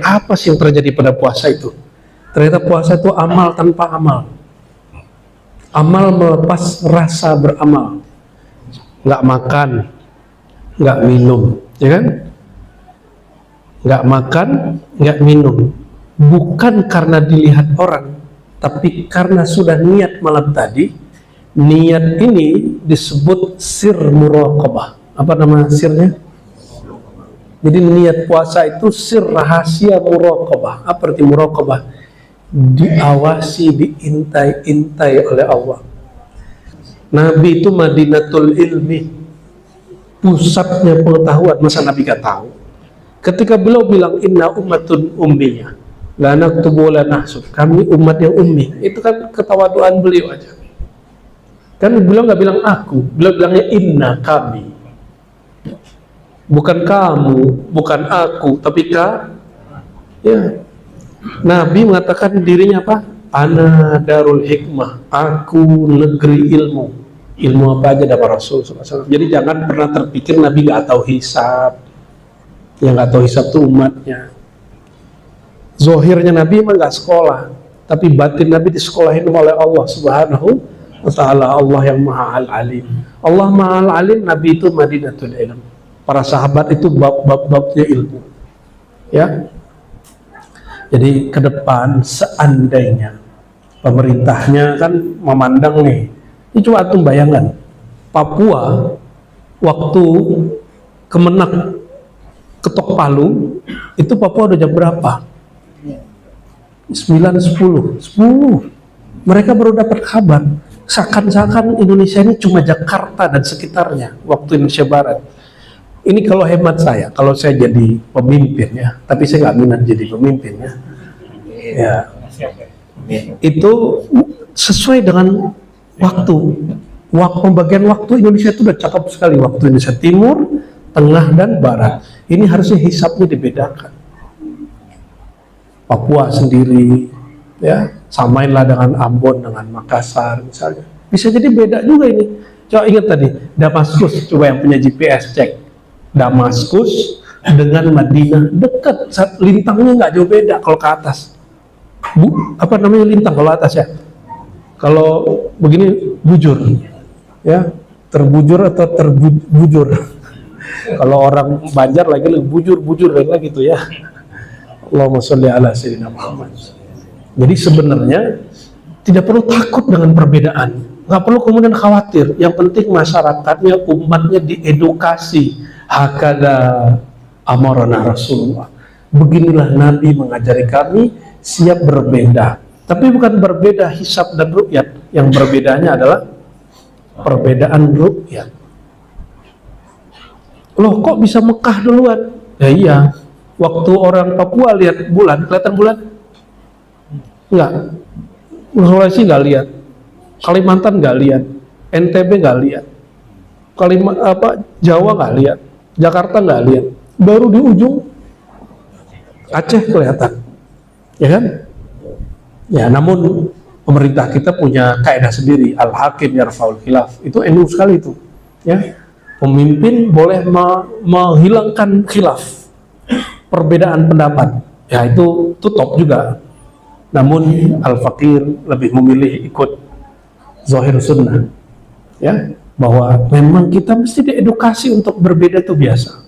apa sih yang terjadi pada puasa itu? Ternyata puasa itu amal tanpa amal. Amal melepas rasa beramal. Nggak makan, nggak minum, ya kan? Nggak makan, nggak minum. Bukan karena dilihat orang, tapi karena sudah niat malam tadi. Niat ini disebut sir muraqabah. Apa nama sirnya? Jadi niat puasa itu sir rahasia muraqabah. Apa arti muraqabah? Diawasi, diintai-intai oleh Allah. Nabi itu Madinatul Ilmi, pusatnya pengetahuan. Masa Nabi gak tahu? Ketika beliau bilang inna ummatun ummiyah la naktubu la nahsub, kami umat yang ummi, itu kan ketawaduan beliau aja. Kan beliau gak bilang aku, beliau bilangnya inna, kami. Bukan kamu, bukan aku, tapi ya. Nabi mengatakan dirinya apa? Ana darul hikmah, aku negeri ilmu. Ilmu apa aja dapat Rasul SAW. Jadi jangan pernah terpikir Nabi nggak tahu hisab. Yang nggak tahu hisab itu umatnya. Zohirnya Nabi emang nggak sekolah, tapi batin Nabi disekolahin oleh Allah Subhanahu wa Ta'ala. Allah yang Maha Al-Alim. Allah Maha Al-Alim, Nabi itu Madinatul Ilm. Para sahabat itu bab-babnya ilmu. Ya. Jadi ke depan seandainya pemerintahnya kan memandang nih, ini cuma antum bayangan, Papua waktu Kemenak ketok palu, itu Papua udah jam berapa? 9, 10. Mereka baru dapat kabar, seakan-akan Indonesia ini cuma Jakarta dan sekitarnya waktu Indonesia Barat. Ini kalau hemat saya, kalau saya jadi pemimpin ya, tapi saya nggak minat jadi pemimpin ya, itu sesuai dengan waktu. Pembagian waktu Indonesia itu udah cakep sekali, waktu Indonesia Timur, Tengah dan Barat. Ini harusnya hisapnya dibedakan. Papua sendiri, ya, samainlah dengan Ambon, dengan Makassar misalnya. Bisa jadi beda juga ini. Coba ingat tadi, Damaskus, coba yang punya GPS cek. Damaskus dengan Madinah dekat, lintangnya nggak jauh beda kalau ke atas. Apa namanya lintang kalau atas ya? Kalau begini bujur, ya, terbujur atau terbujur. Kalau orang Banjar lagi bujur lagi gitu ya. Allahumma sholli ala sayyidina Muhammad. Jadi sebenarnya tidak perlu takut dengan perbedaan, nggak perlu kemudian khawatir. Yang penting masyarakatnya, umatnya diedukasi. Hakada amarana Rasulullah. Beginilah Nabi mengajari kami, siap berbeda. Tapi bukan berbeda hisab dan ru'yat. Yang berbedanya adalah perbedaan ru'yat. Loh kok bisa Mekah duluan? Ya iya, waktu orang Papua lihat bulan, kelihatan bulan? Enggak. Sulawesi nggak lihat, Kalimantan nggak lihat, NTB nggak lihat, Jawa nggak lihat, Jakarta nggak lihat, baru di ujung Aceh kelihatan, ya kan? Ya, namun pemerintah kita punya kaidah sendiri, al-hakim yarfaul khilaf, itu NU sekali itu, ya. Pemimpin boleh menghilangkan khilaf, perbedaan pendapat, ya itu top juga. Namun al-fakir lebih memilih ikut zahir sunnah, ya. Bahwa memang kita mesti diedukasi untuk berbeda itu biasa.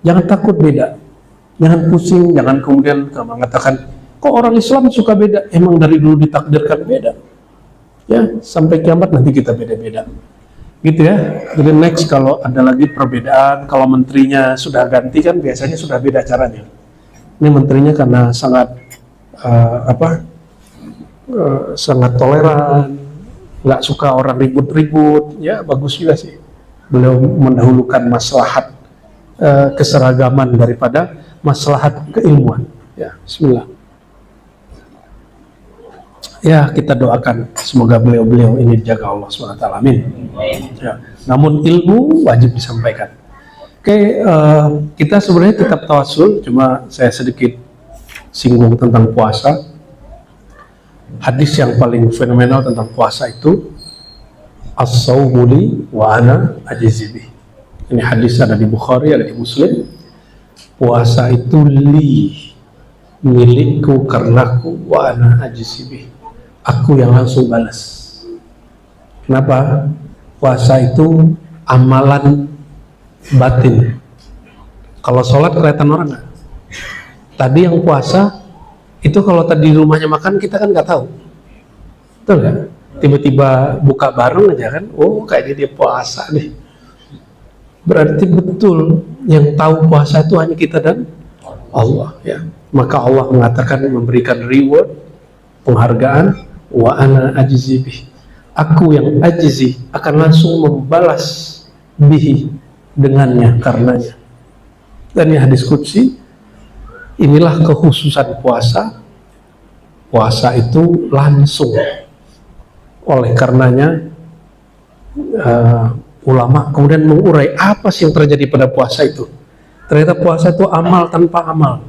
Jangan takut beda, jangan pusing, jangan kemudian mengatakan kok orang Islam suka beda. Emang dari dulu ditakdirkan beda, ya, sampai kiamat nanti kita beda-beda, gitu ya. Jadi next kalau ada lagi perbedaan, kalau menterinya sudah ganti kan biasanya sudah beda caranya. Ini menterinya karena sangat sangat toleran, nggak suka orang ribut-ribut, ya bagus juga sih. Beliau mendahulukan maslahat keseragaman daripada maslahat keilmuan. Ya, bismillah. Ya, kita doakan semoga beliau-beliau ini dijaga Allah SWT. Amin. Ya, namun ilmu wajib disampaikan. Oke, kita sebenarnya tetap tawasul, cuma saya sedikit singgung tentang puasa. Hadis yang paling fenomenal tentang puasa itu as-sawmu li wa ana ajzi bih. Ini hadis ada di Bukhari, ada di Muslim. Puasa itu li, milikku karenaku wa ana ajzibih. Aku yang langsung balas. Kenapa? Puasa itu amalan batin. Kalau sholat kelihatan orang nggak? Tadi yang puasa itu kalau tadi di rumahnya makan kita kan nggak tahu, betul nggak? Tiba-tiba buka bareng aja kan, oh kayaknya dia puasa nih. Berarti betul yang tahu puasa itu hanya kita dan Allah, ya. Maka Allah mengatakan memberikan reward, penghargaan, wa ana ajzi bih. Aku yang ajzi akan langsung membalas bihi, dengannya, karenanya. Dan ini hadis qudsi, inilah kekhususan puasa. Puasa itu langsung. Oleh karenanya ulama kemudian mengurai apa sih yang terjadi pada puasa itu. Ternyata puasa itu amal tanpa amal.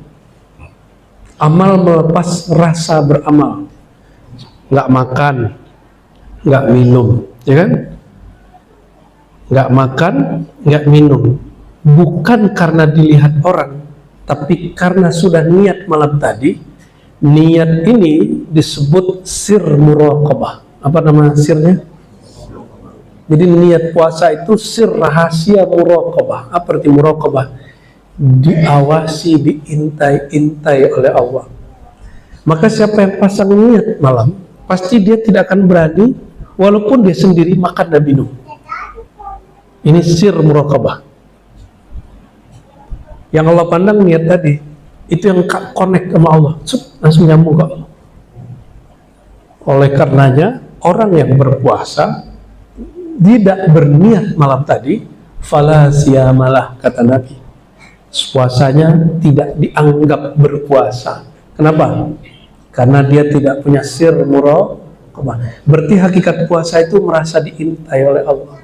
Amal melepas rasa beramal. Nggak makan, nggak minum, ya kan? Nggak makan, nggak minum, bukan karena dilihat orang, tapi karena sudah niat malam tadi. Niat ini disebut sir muraqabah. Apa nama sirnya? Jadi niat puasa itu sir rahasia muraqabah. Apa arti muraqabah? Diawasi, diintai-intai oleh Allah. Maka siapa yang pasang niat malam, pasti dia tidak akan berani walaupun dia sendiri makan dan minum. Ini sir muraqabah. Yang Allah pandang niat tadi, itu yang connect sama Allah, langsung nyambung ke Allah. Oleh karenanya orang yang berpuasa tidak berniat malam tadi, fala siyamalah, kata Nabi, puasanya tidak dianggap berpuasa. Kenapa? Karena dia tidak punya sir muraqabah. Berarti hakikat puasa itu merasa diintai oleh Allah.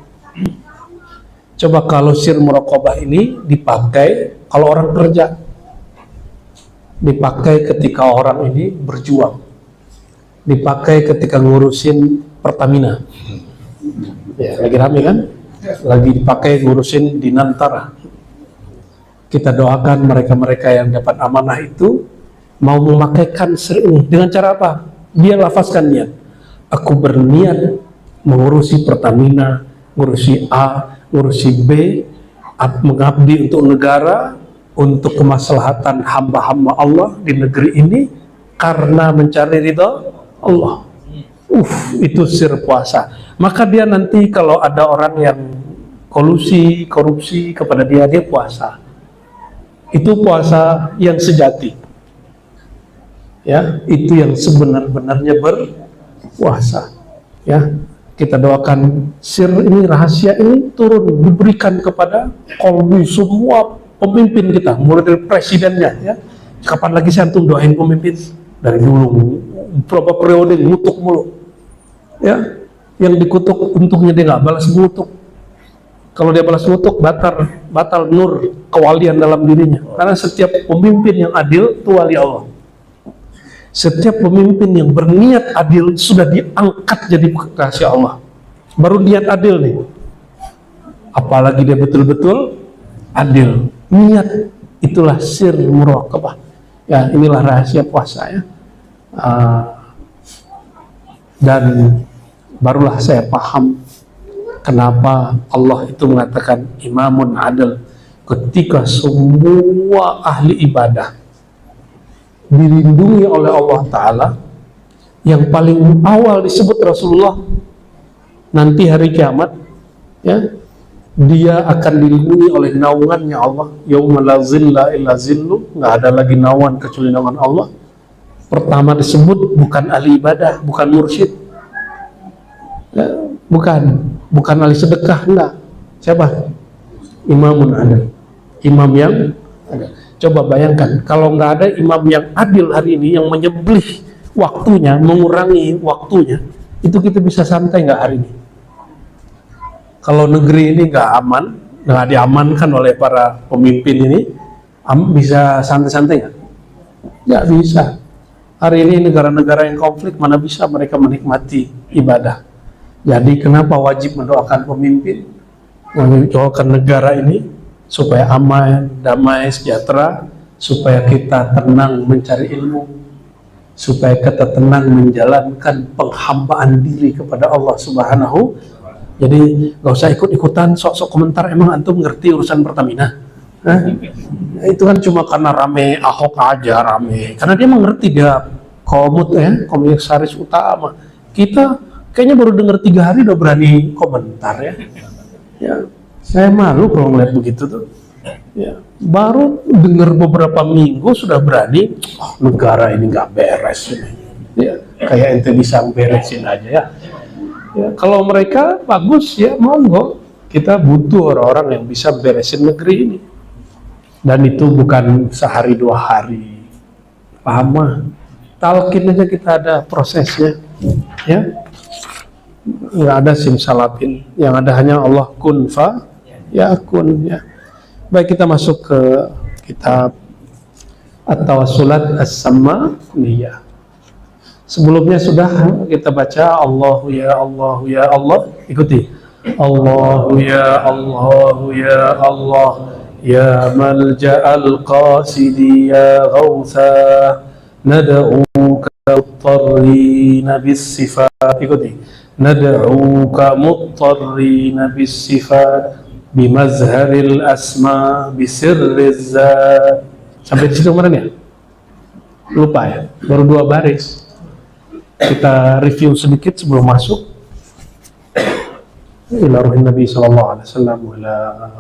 Coba kalau sir muraqabah ini dipakai kalau orang kerja, dipakai ketika orang ini berjuang, dipakai ketika ngurusin Pertamina, ya, lagi rame kan, lagi dipakai ngurusin Dinantara. Kita doakan mereka-mereka yang dapat amanah itu mau memakaikan sir ini dengan cara apa? Dia lafazkan niat. Aku berniat mengurusi Pertamina, ngurusi A, ngurusi B, mengabdi untuk negara, untuk kemaslahatan hamba-hamba Allah di negeri ini karena mencari ridha Allah. Itu sir puasa. Maka dia nanti kalau ada orang yang kolusi, korupsi kepada dia, dia puasa. Itu puasa yang sejati. Ya, itu yang sebenar-benarnya berpuasa. Ya, kita doakan sir ini, rahasia ini turun diberikan kepada kolbu semua pemimpin kita, mulai dari presidennya, ya. Kapan lagi saya antum doain pemimpin? Dari dulu berapa periode ngutuk mulu, ya. Yang dikutuk untungnya dia nggak balas ngutuk. Kalau dia balas ngutuk, batal nur kewalian dalam dirinya. Karena setiap pemimpin yang adil itu wali Allah. Setiap pemimpin yang berniat adil sudah diangkat jadi kekasih Allah. Baru niat adil nih. Apalagi dia betul-betul adil. Niat, itulah sir muraqabah. Ya, inilah rahasia puasa, ya. Dan barulah saya paham kenapa Allah itu mengatakan imamun adil, ketika semua ahli ibadah dilindungi oleh Allah Ta'ala. Yang paling awal disebut Rasulullah, nanti hari kiamat, ya, dia akan dilindungi oleh naungannya Allah. Yauma la zilla illa zillu, nggak ada lagi naungan kecuali naungan Allah. Pertama disebut bukan ahli ibadah, bukan mursyid, ya, bukan ahli sedekah, enggak. Siapa? Imamun adil, imam yang adil. Coba bayangkan kalau nggak ada imam yang adil hari ini, yang menyembelih waktunya, mengurangi waktunya, itu kita bisa santai nggak hari ini? Kalau negeri ini nggak aman, nggak diamankan oleh para pemimpin ini, bisa santai-santai nggak? Nggak bisa. Hari ini negara-negara yang konflik, mana bisa mereka menikmati ibadah. Jadi kenapa wajib mendoakan pemimpin, mendoakan negara ini supaya aman, damai, sejahtera, supaya kita tenang mencari ilmu, supaya kita tenang menjalankan penghambaan diri kepada Allah Subhanahu. Jadi nggak usah ikut-ikutan sok-sok komentar, emang antum ngerti urusan Pertamina? Hah? Itu kan cuma karena rame Ahok aja rame, karena dia mengerti, dia komisaris utama. Kita kayaknya baru dengar 3 hari udah berani komentar ya. Ya, saya malu kalau ngeliat begitu tuh. Ya, baru dengar beberapa minggu sudah berani, negara ini nggak beres ini. Ya, kayak ente bisa beresin aja ya. Ya, kalau mereka bagus ya monggo, kita butuh orang-orang yang bisa beresin negeri ini. Dan itu bukan sehari 2 hari, lama. Talqin aja kita ada prosesnya, ya. Nggak ada simsalabin, yang ada hanya Allah kun fa yakun ya. Baik, kita masuk ke kitab At-Tawassulat As-Sammaniyah. Sebelumnya sudah kita baca Allahu ya Allah ya Allah. Ikuti. Allahu ya Allah ya Allah ya malja'al qasidi ya ghawtha nad'uka muttarrina bis-sifat. Ikuti. Nad'uka muttarrina bis-sifat bimazharil asma bisirriz zat. Sampai di situ kemarin ya? Lupa ya? Baru 2 baris. Kita review sedikit sebelum masuk. Ila ruhin Nabi sallallahu alaihi wasallam wa ila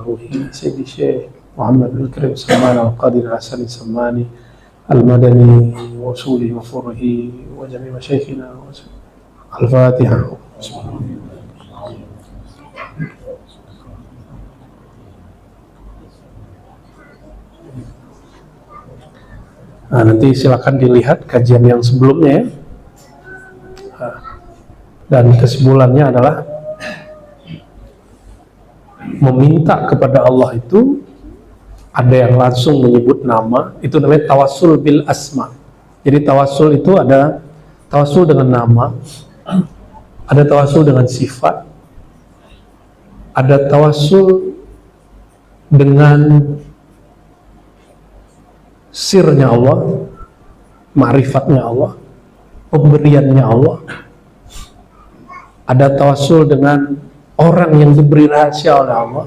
ruhi Sayyidi Syekh Muhammad al-Karim Salman al-Qadir al-Hasani Salmani al-Madani wa usuli wa furuhi wa jami' masyayikhina al-Fatihah. Nah, nanti silakan dilihat kajian yang sebelumnya ya. Dan kesimpulannya adalah meminta kepada Allah itu ada yang langsung menyebut nama, itu namanya tawassul bil asma. Jadi tawassul itu ada tawassul dengan nama, ada tawassul dengan sifat, ada tawassul dengan sirnya Allah, ma'rifatnya Allah, pemberiannya Allah. Ada tawassul dengan orang yang diberi rahasia oleh Allah,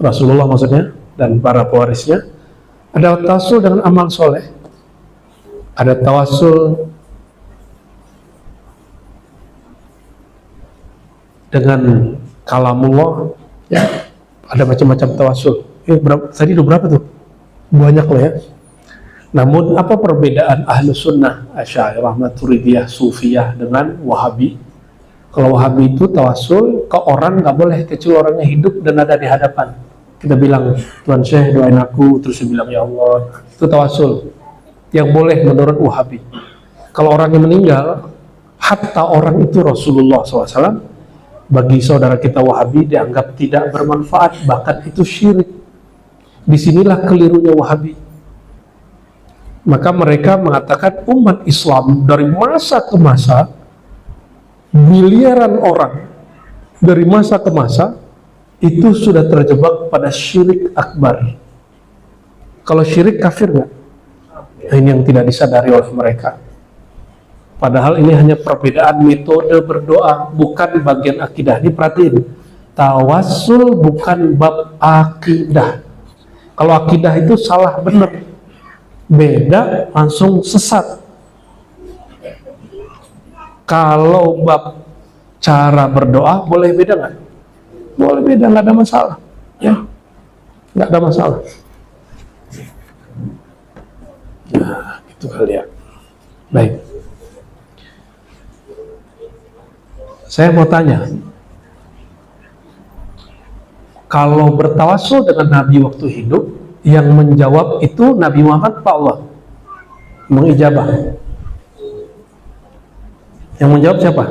Rasulullah maksudnya, dan para pewarisnya. Ada tawassul dengan amal soleh. Ada tawassul dengan kalamullah ya. Ada macam-macam tawassul. Tadi udah berapa tuh? Banyak loh ya. Namun apa perbedaan Ahlus Sunnah, Asy'ariyah, Maturidiyah, Sufiyah dengan Wahabi? Kalau Wahabi itu tawassul ke orang nggak boleh kecuali orangnya hidup dan ada di hadapan. Kita bilang, Tuan Syekh doain aku, terus dia bilang ya Allah. Itu tawassul yang boleh menurut Wahabi. Kalau orang yang meninggal, hatta orang itu Rasulullah SAW, bagi saudara kita Wahabi dianggap tidak bermanfaat, bahkan itu syirik. Disinilah kelirunya Wahabi. Maka mereka mengatakan umat Islam dari masa ke masa, miliaran orang dari masa ke masa itu sudah terjebak pada syirik akbar. Kalau syirik kafir nggak? Ini yang tidak disadari oleh mereka. Padahal ini hanya perbedaan metode berdoa, bukan bagian akidah. Ini perhatiin, tawassul bukan bab akidah. Kalau akidah itu salah benar, beda langsung sesat. Kalau bab cara berdoa boleh beda nggak? Boleh beda, nggak ada masalah, ya, nggak ada masalah. Nah, itu kali ya. Baik. Saya mau tanya, kalau bertawassul dengan Nabi waktu hidup, yang menjawab itu Nabi Muhammad apa Allah? Mengijabah. Yang menjawab siapa?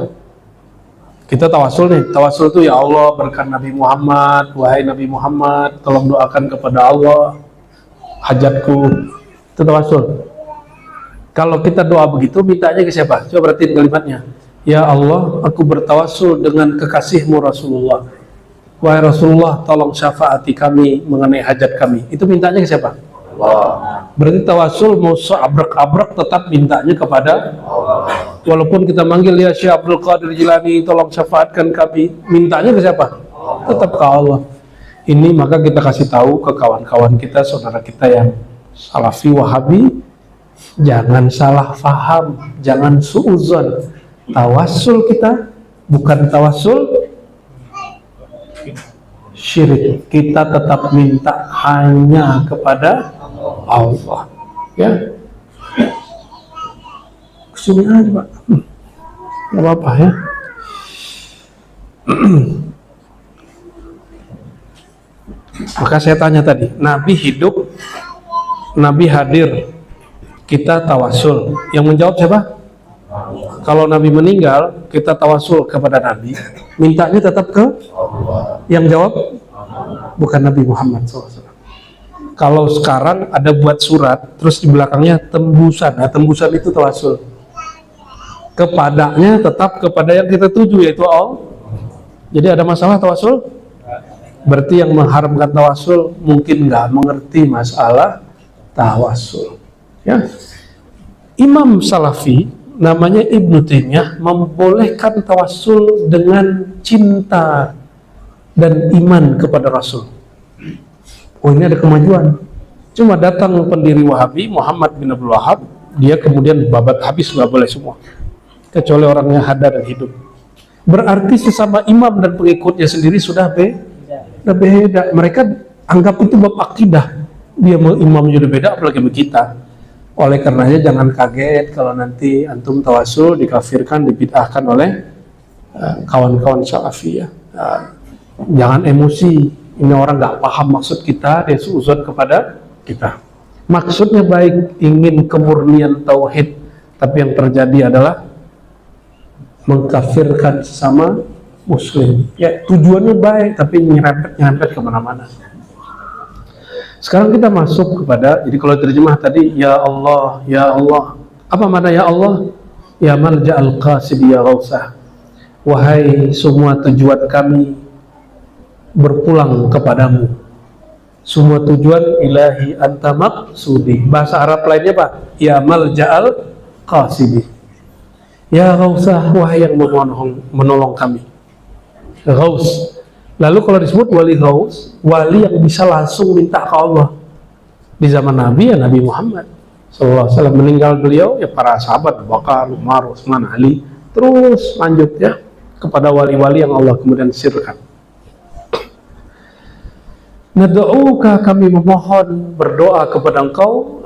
Kita tawassul nih, tawassul itu ya Allah berkat Nabi Muhammad, wahai Nabi Muhammad, tolong doakan kepada Allah hajatku. Itu tawassul. Kalau kita doa begitu, mintanya ke siapa? Coba perhatiin kalimatnya. Ya Allah, aku bertawassul dengan kekasihmu Rasulullah. Wahai Rasulullah, tolong syafaati kami mengenai hajat kami. Itu mintanya ke siapa? Allah. Berarti tawasul mau seabrek-abrek tetap mintanya kepada Allah. Walaupun kita manggil ya Syekh Abdul Qadir Jilani, tolong syafaatkan kami, mintanya ke siapa? Tetap ke Allah. Ini maka kita kasih tahu ke kawan-kawan kita, saudara kita yang Salafi Wahabi, jangan salah faham, jangan suuzon. Tawasul kita bukan tawasul syirik. Kita tetap minta hanya kepada Allah. Ya, kesini aja Pak, nggak apa-apa ya. Maka saya tanya tadi, Nabi hidup, Nabi hadir, kita tawasul. Yang menjawab siapa? Kalau Nabi meninggal, kita tawasul kepada Nabi, mintanya tetap ke yang jawab bukan Nabi Muhammad SAW. Kalau sekarang ada buat surat, terus di belakangnya tembusan, nah tembusan itu tawasul. Kepadanya tetap kepada yang kita tuju, yaitu Allah. Jadi ada masalah tawasul? Berarti yang mengharamkan tawasul mungkin nggak mengerti masalah tawasul. Ya. Imam Salafi namanya Ibnu Taimiyah membolehkan tawasul dengan cinta dan iman kepada Rasul. Oh, ini ada kemajuan. Cuma datang pendiri Wahabi Muhammad bin Abdul Wahab, dia kemudian babat habis, nggak boleh semua, kecuali orangnya hadar dan hidup. Berarti sesama imam dan pengikutnya sendiri sudah beda. Mereka anggap itu bab akidah. Dia imamnya udah beda, apalagi sama kita. Oleh karenanya jangan kaget kalau nanti antum tawasul dikafirkan, dibid'ahkan oleh kawan-kawan Salafi ya. Jangan emosi. Ini orang nggak paham maksud kita, dia suuzon kepada kita. Maksudnya baik, ingin kemurnian tauhid, tapi yang terjadi adalah mengkafirkan sesama Muslim. Ya, tujuannya baik, tapi nyerempet kemana-mana. Sekarang kita masuk kepada, jadi kalau terjemah tadi, ya Allah, ya Allah. Apa makna ya Allah? Ya malja'al qasid ya ghausah. Wahai semua tujuan kami berpulang kepadamu. Semua tujuan ilahi anta maqsudi. Bahasa Arab lainnya Pak, ya malja'al qasidi. Ya ghausah, wahai yang menolong kami. Ghaus. Lalu kalau disebut wali ghaus, wali yang bisa langsung minta ke Allah. Di zaman Nabi ya Nabi Muhammad sallallahu alaihi wasallam, meninggal beliau ya para sahabat Bakar, Umar, Utsman, Ali, terus lanjut ya kepada wali-wali yang Allah kemudian sirkan. Nad'uka, kami memohon, berdoa kepada Engkau.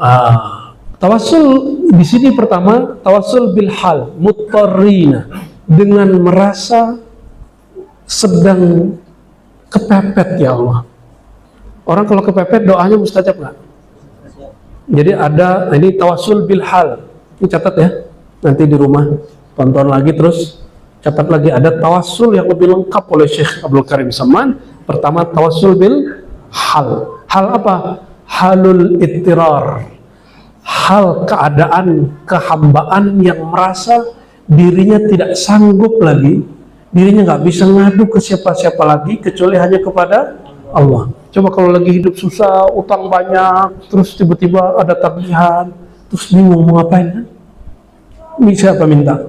Tawasul di sini pertama tawasul bil hal, muttarrina, dengan merasa sedang kepepet ya Allah. Orang kalau kepepet doanya mustajab nggak? Jadi ada, ini tawasul bil hal. Ini catat ya, nanti di rumah tonton lagi terus catat lagi. Ada tawasul yang lebih lengkap oleh Syekh Abdul Karim Saman. Pertama tawasul bil hal. Hal apa? Halul ittirar. Hal keadaan kehambaan yang merasa dirinya tidak sanggup lagi, dirinya nggak bisa ngadu ke siapa-siapa lagi kecuali hanya kepada Allah. Coba kalau lagi hidup susah, utang banyak, terus tiba-tiba ada tagihan, terus bingung mau ngapain kan? Bisa apa minta?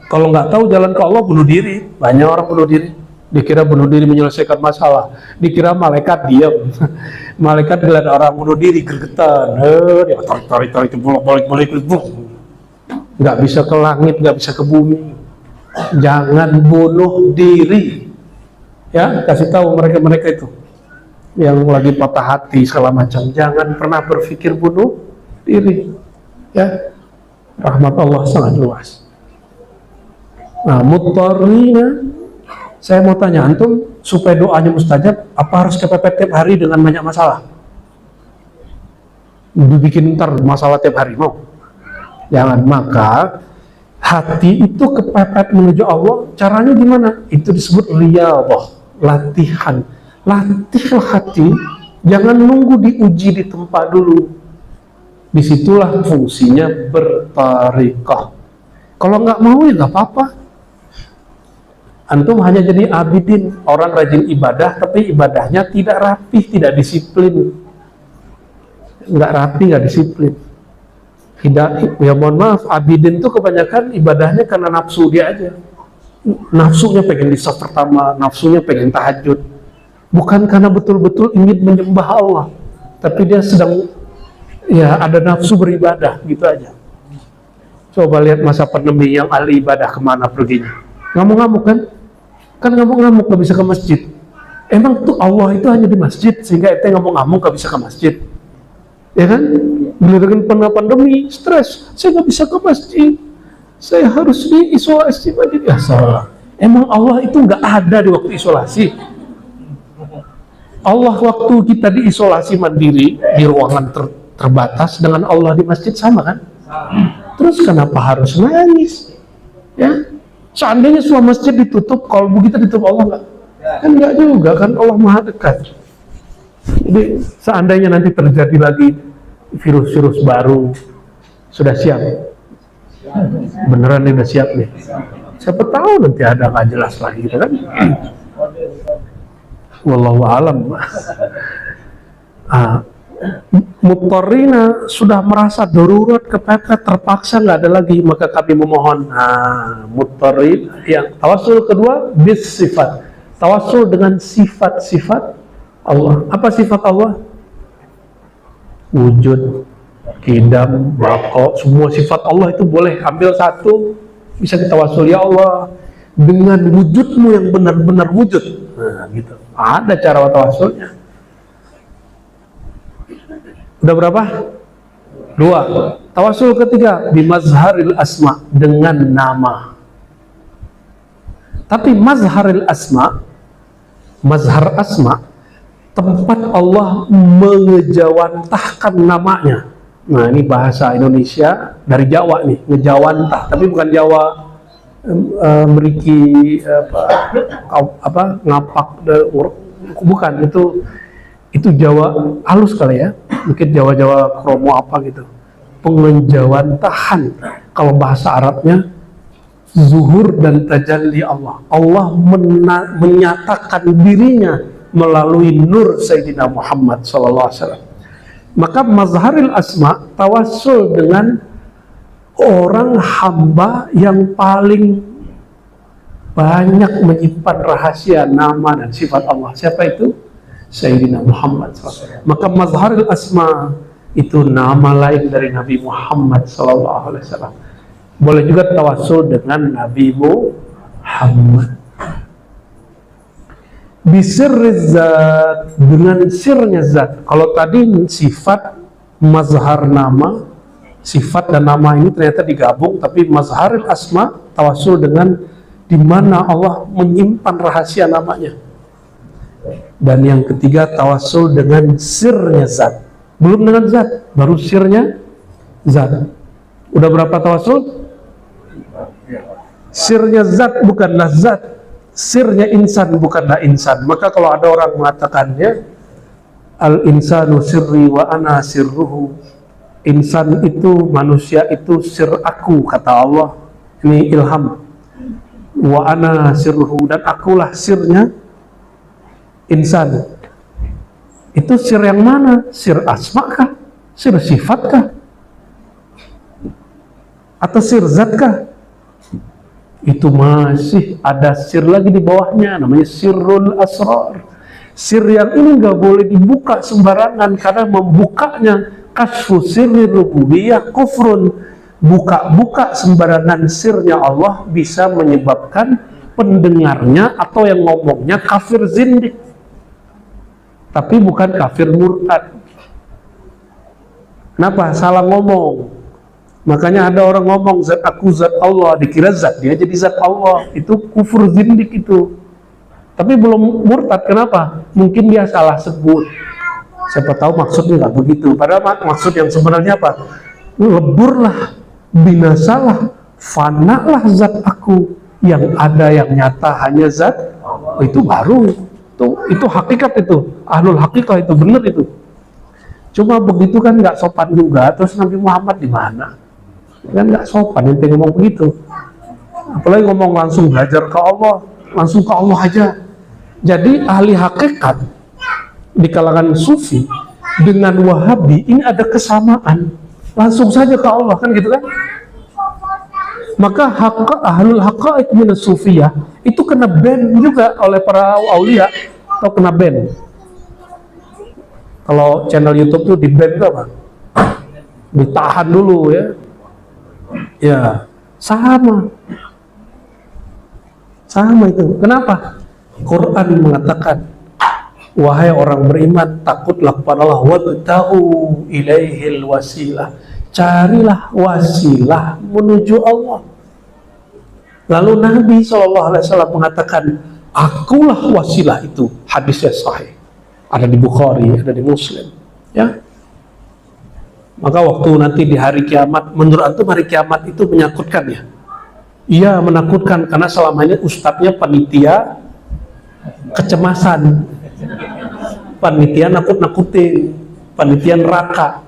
Kalau nggak tahu jalan ke Allah, bunuh diri. Banyak orang bunuh diri. Dikira bunuh diri menyelesaikan masalah, dikira malaikat diam. Malaikat ngeliat orang bunuh diri gregetan, dia tarik bolak-balik, nggak bisa ke langit, nggak bisa ke bumi. Jangan bunuh diri, ya. Kasih tahu mereka itu yang lagi patah hati segala macam, jangan pernah berpikir bunuh diri, ya. Rahmat Allah sangat luas. Nah, muttarrina, saya mau tanya antum, supaya doanya mustajab, apa harus kepepet tiap hari dengan banyak masalah? Dibikin ntar masalah tiap hari, mau? Jangan. Maka hati itu kepepet menuju Allah, caranya gimana? Itu disebut riyadhah, latihan. Latihlah hati, jangan nunggu diuji di tempat dulu. Disitulah fungsinya bertariqah. Kalau nggak mau ya nggak apa-apa. Antum hanya jadi abidin, orang rajin ibadah, tapi ibadahnya tidak rapih, tidak disiplin. nggak rapi, nggak disiplin. Tidak, ya mohon maaf, abidin tuh kebanyakan ibadahnya karena nafsu dia aja. Nafsunya pengen di saf pertama, nafsunya pengen tahajud. Bukan karena betul-betul ingin menyembah Allah, tapi dia sedang ya ada nafsu beribadah gitu aja. Coba lihat masa pandemi yang ahli ibadah kemana perginya? Ngamuk-ngamuk kan? Kan ngamuk-ngamuk gak bisa ke masjid. Emang tuh Allah itu hanya di masjid sehingga ente ngamuk-ngamuk gak bisa ke masjid, ya kan? Giliran pernah pandemi, stres, saya gak bisa ke masjid, saya harus diisolasi mandiri. Ya salah. Emang Allah itu gak ada di waktu isolasi. Allah waktu kita diisolasi mandiri di ruangan terbatas dengan Allah di masjid sama kan? Terus kenapa harus nangis? Ya, seandainya semua masjid ditutup, kalau begitu ditutup Allah nggak? Kan nggak juga kan, Allah maha dekat. Jadi seandainya nanti terjadi lagi virus-virus baru, sudah siap? Beneran nih udah siap nih? Siapa tahu nanti ada nggak jelas lagi gitu kan? Wallahu alam. Muttarina sudah merasa darurat, kepepet, terpaksa, nggak ada lagi, maka kami memohon. Muttarin yang tawasul kedua bis sifat, tawasul dengan sifat-sifat Allah. Apa sifat Allah? Wujud, qidam, baqa, semua sifat Allah itu boleh ambil satu, bisa kita tawasul, ya Allah dengan wujudmu yang benar-benar wujud. Nah gitu, ada cara tawasulnya. Udah berapa? 2. Tawasul ketiga bimazharil asma, dengan nama. Tapi mazharil asma, mazhar asma, tempat Allah mengejawantahkan namanya. Nah ini bahasa Indonesia dari Jawa nih, ngejawantah, tapi bukan Jawa meriki apa ngapak, bukan itu Jawa halus kali ya, mungkin Jawa-Jawa kromo apa gitu, pengejawantahan. Kalau bahasa Arabnya zuhur dan tajalli Allah. Allah menyatakan dirinya melalui nur Sayyidina Muhammad SAW. Maka mazharil asma, tawassul dengan orang hamba yang paling banyak menyimpan rahasia nama dan sifat Allah. Siapa itu? Sayyidina Muhammad SAW. Maka mazharil asma itu nama lain dari Nabi Muhammad SAW. Boleh juga tawassul dengan Nabi Muhammad. Bisirriz zat, dengan sirnya zat. Kalau tadi sifat, mazhar nama, sifat dan nama ini ternyata digabung, tapi mazharil asma tawassul dengan di mana Allah menyimpan rahasia namanya. Dan yang ketiga tawassul dengan sirnya zat. Belum dengan zat, baru sirnya zat. Udah berapa tawassul? Sirnya zat bukanlah zat, sirnya insan bukanlah insan. Maka kalau ada orang mengatakannya al insanu sirri wa ana sirruhu, insan itu, manusia itu sir aku, kata Allah. Ini ilham. Wa ana sirruhu, dan akulah sirnya insan. Itu sir yang mana? Sir asma kah? Sir sifat kah? Atau sir zat kah? Itu masih ada sir lagi di bawahnya, namanya sirrul asrar. Sir yang ini nggak boleh dibuka sembarangan, karena membukanya kasfu sirri rububiyah kufrun. Buka-buka sembarangan sirnya Allah bisa menyebabkan pendengarnya atau yang ngomongnya kafir zindik, tapi bukan kafir murtad. Kenapa? Salah ngomong. Makanya ada orang ngomong zat aku, zat Allah, dikira zat dia jadi zat Allah. Itu kufur zindik itu. Tapi belum murtad. Kenapa? Mungkin dia salah sebut. Siapa tahu maksudnya nggak begitu. Padahal maksud yang sebenarnya apa? Leburlah, binasalah, fanalah zat aku. Yang ada yang nyata hanya zat. Itu baru. Itu hakikat itu. Ahlul hakikah itu, benar itu. Cuma begitu kan nggak sopan juga. Terus Nabi Muhammad di mana? Kan nggak sopan ente ngomong begitu. Apalagi ngomong langsung belajar ke Allah, langsung ke Allah aja. Jadi ahli hakikat di kalangan sufi dengan Wahabi ini ada kesamaan, langsung saja ke Allah, kan gitu kan. Maka ahlul haqaiq minas sufiyah itu kena ban juga oleh para aulia, atau kena ban. Kalau channel YouTube tuh di ban tuh apa? Ditahan dulu ya. Ya, sama itu. Kenapa? Quran mengatakan, wahai orang beriman, takutlah kepada Allah, wabtaghu ilaihil wasilah, carilah wasilah menuju Allah. Lalu Nabi SAW mengatakan, akulah wasilah itu. Hadisnya sahih, ada di Bukhari, ada di Muslim, ya. Maka waktu nanti di hari kiamat, menurut antum hari kiamat itu menyangkutkan ya? Iya, menakutkan, karena selama ini ustadznya panitia kecemasan, panitia nakut-nakutin, panitia neraka.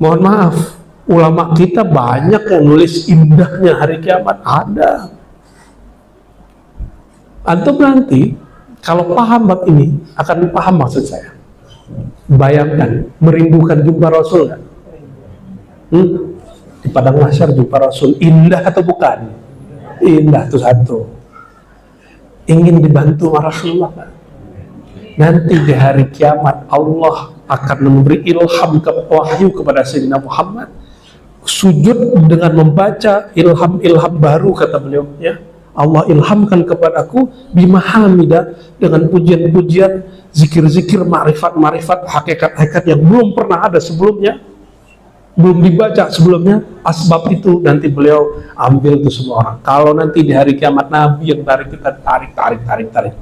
Mohon maaf, ulama kita banyak yang nulis indahnya hari kiamat, ada. Antum nanti kalau paham bab ini akan paham maksud saya. Bayangkan, merindukan jumpa Rasul kan? Di padang mahsyar jumpa Rasul, indah atau bukan? Indah itu satu. Ingin dibantu sama Rasulullah kan? Nanti di hari kiamat Allah akan memberi ilham wahyu kepada Sayyidina Muhammad, sujud dengan membaca ilham-ilham baru, kata beliau ya. Allah ilhamkan kepadaku bimahamidah, dengan pujian-pujian, zikir-zikir, ma'rifat-ma'rifat, hakikat-hakikat yang belum pernah ada sebelumnya, belum dibaca sebelumnya. Asbab itu nanti beliau ambil itu semua orang. Kalau nanti di hari kiamat Nabi yang tarik, kita tarik.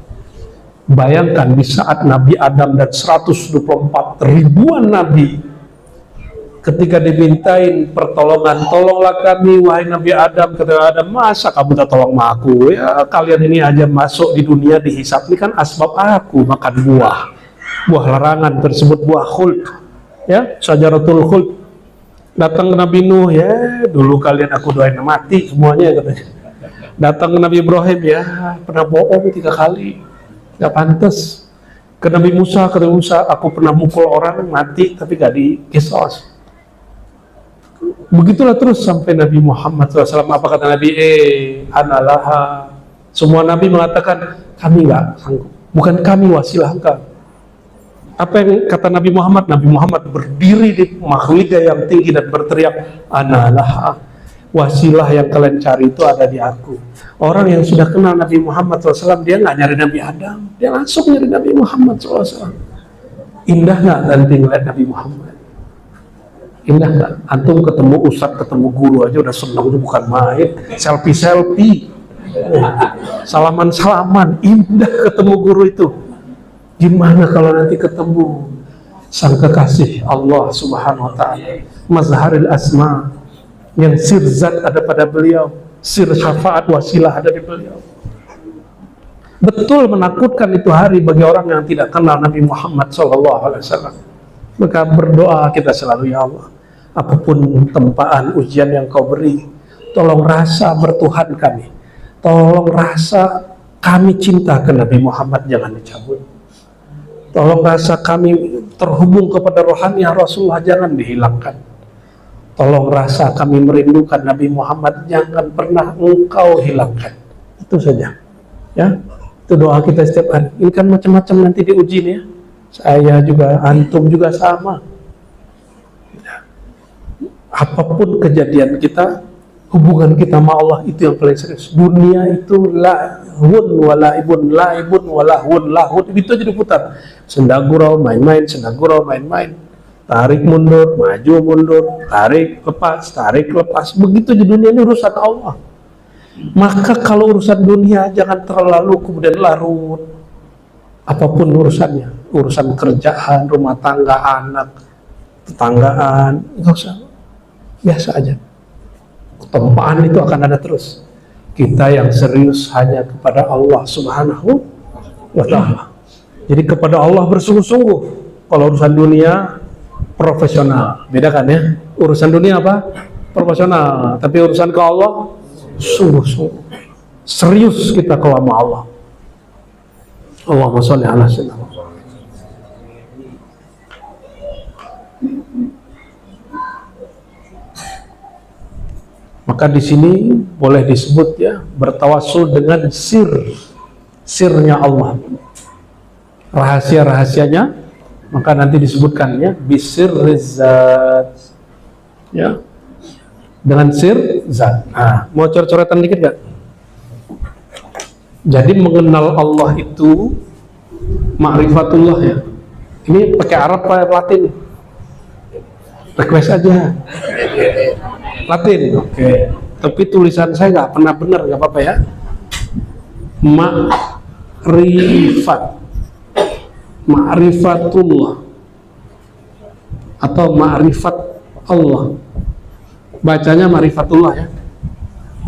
Bayangkan di saat Nabi Adam dan 124 ribuan Nabi ketika dimintain pertolongan, tolonglah kami wahai Nabi Adam, kata Adam, masa kamu tak tolong aku ya, kalian ini aja masuk di dunia dihisap, ini kan asbab aku makan buah larangan tersebut, buah khuld ya, syajaratul khuld. Datang ke Nabi Nuh, ya dulu kalian aku doain mati semuanya katanya. Datang ke Nabi Ibrahim, ya pernah bohong 3 kali, gak pantas. Ke Nabi Musa, kata Musa, aku pernah mukul orang mati tapi gak dikisos. Begitulah terus sampai Nabi Muhammad SAW. Apa kata Nabi? Analaha. Semua Nabi mengatakan, kami gak sanggup, bukan kami wasilah engkau. Apa yang kata Nabi Muhammad? Nabi Muhammad berdiri di mahliga yang tinggi dan berteriak, Analaha, wasilah yang kalian cari itu ada di aku. Orang yang sudah kenal Nabi Muhammad SAW, dia nggak nyari Nabi Adam, dia langsung nyari Nabi Muhammad SAW. Indah nggak nanti ngeliat Nabi Muhammad? Indah nggak? Antum ketemu ustadz, ketemu guru aja udah senang, bukan main. Selfie, salaman, indah ketemu guru itu. Gimana kalau nanti ketemu sang kekasih Allah Subhanahu wa ta'ala, mazharil asma, yang sir zat ada pada beliau, sir syafaat wasilah ada di beliau. Betul menakutkan itu hari bagi orang yang tidak kenal Nabi Muhammad SAW. Maka berdoa kita selalu, ya Allah, apapun tempaan ujian yang kau beri, tolong rasa bertuhan kami, tolong rasa kami cinta ke Nabi Muhammad jangan dicabut, tolong rasa kami terhubung kepada rohani Rasulullah jangan dihilangkan, tolong rasa kami merindukan Nabi Muhammad jangan pernah engkau hilangkan. Itu saja ya, itu doa kita setiap hari. Ini kan macam-macam nanti diuji nih ya. Saya juga, antum juga sama ya. Apapun kejadian kita, hubungan kita sama Allah itu yang paling serius. Dunia itu lahun walaibun, laibun walahun, lahun, itu aja diputar. Sendagurau main-main, sendagurau main-main, tarik mundur, maju mundur, tarik lepas, begitu di dunia ini urusan Allah. Maka kalau urusan dunia jangan terlalu kemudian larut. Apapun urusannya, urusan kerjaan, rumah tangga, anak, tetanggaan, nggak usah, biasa aja. Tempaan itu akan ada terus. Kita yang serius hanya kepada Allah Subhanahu wa ta'ala. Jadi kepada Allah bersungguh-sungguh. Kalau urusan dunia profesional, beda kan ya? Urusan dunia apa? Profesional. Tapi urusan ke Allah sungguh-sungguh. Serius kita kalau sama Allah. Allahumma sholli ala sayyidina. Maka di sini boleh disebut ya bertawassul dengan sirnya Allah, rahasia-rahasianya, maka nanti disebutkan ya bisirrizat, ya dengan sir zat. Nah, mau coret-coretan dikit gak? Jadi mengenal Allah itu ma'rifatullah ya. Ini pakai Arab apa Latin? Request aja. Latin, oke. Tapi tulisan saya nggak pernah benar, nggak apa-apa ya. Ma'rifatullah atau ma'rifat Allah. Bacanya ma'rifatullah ya.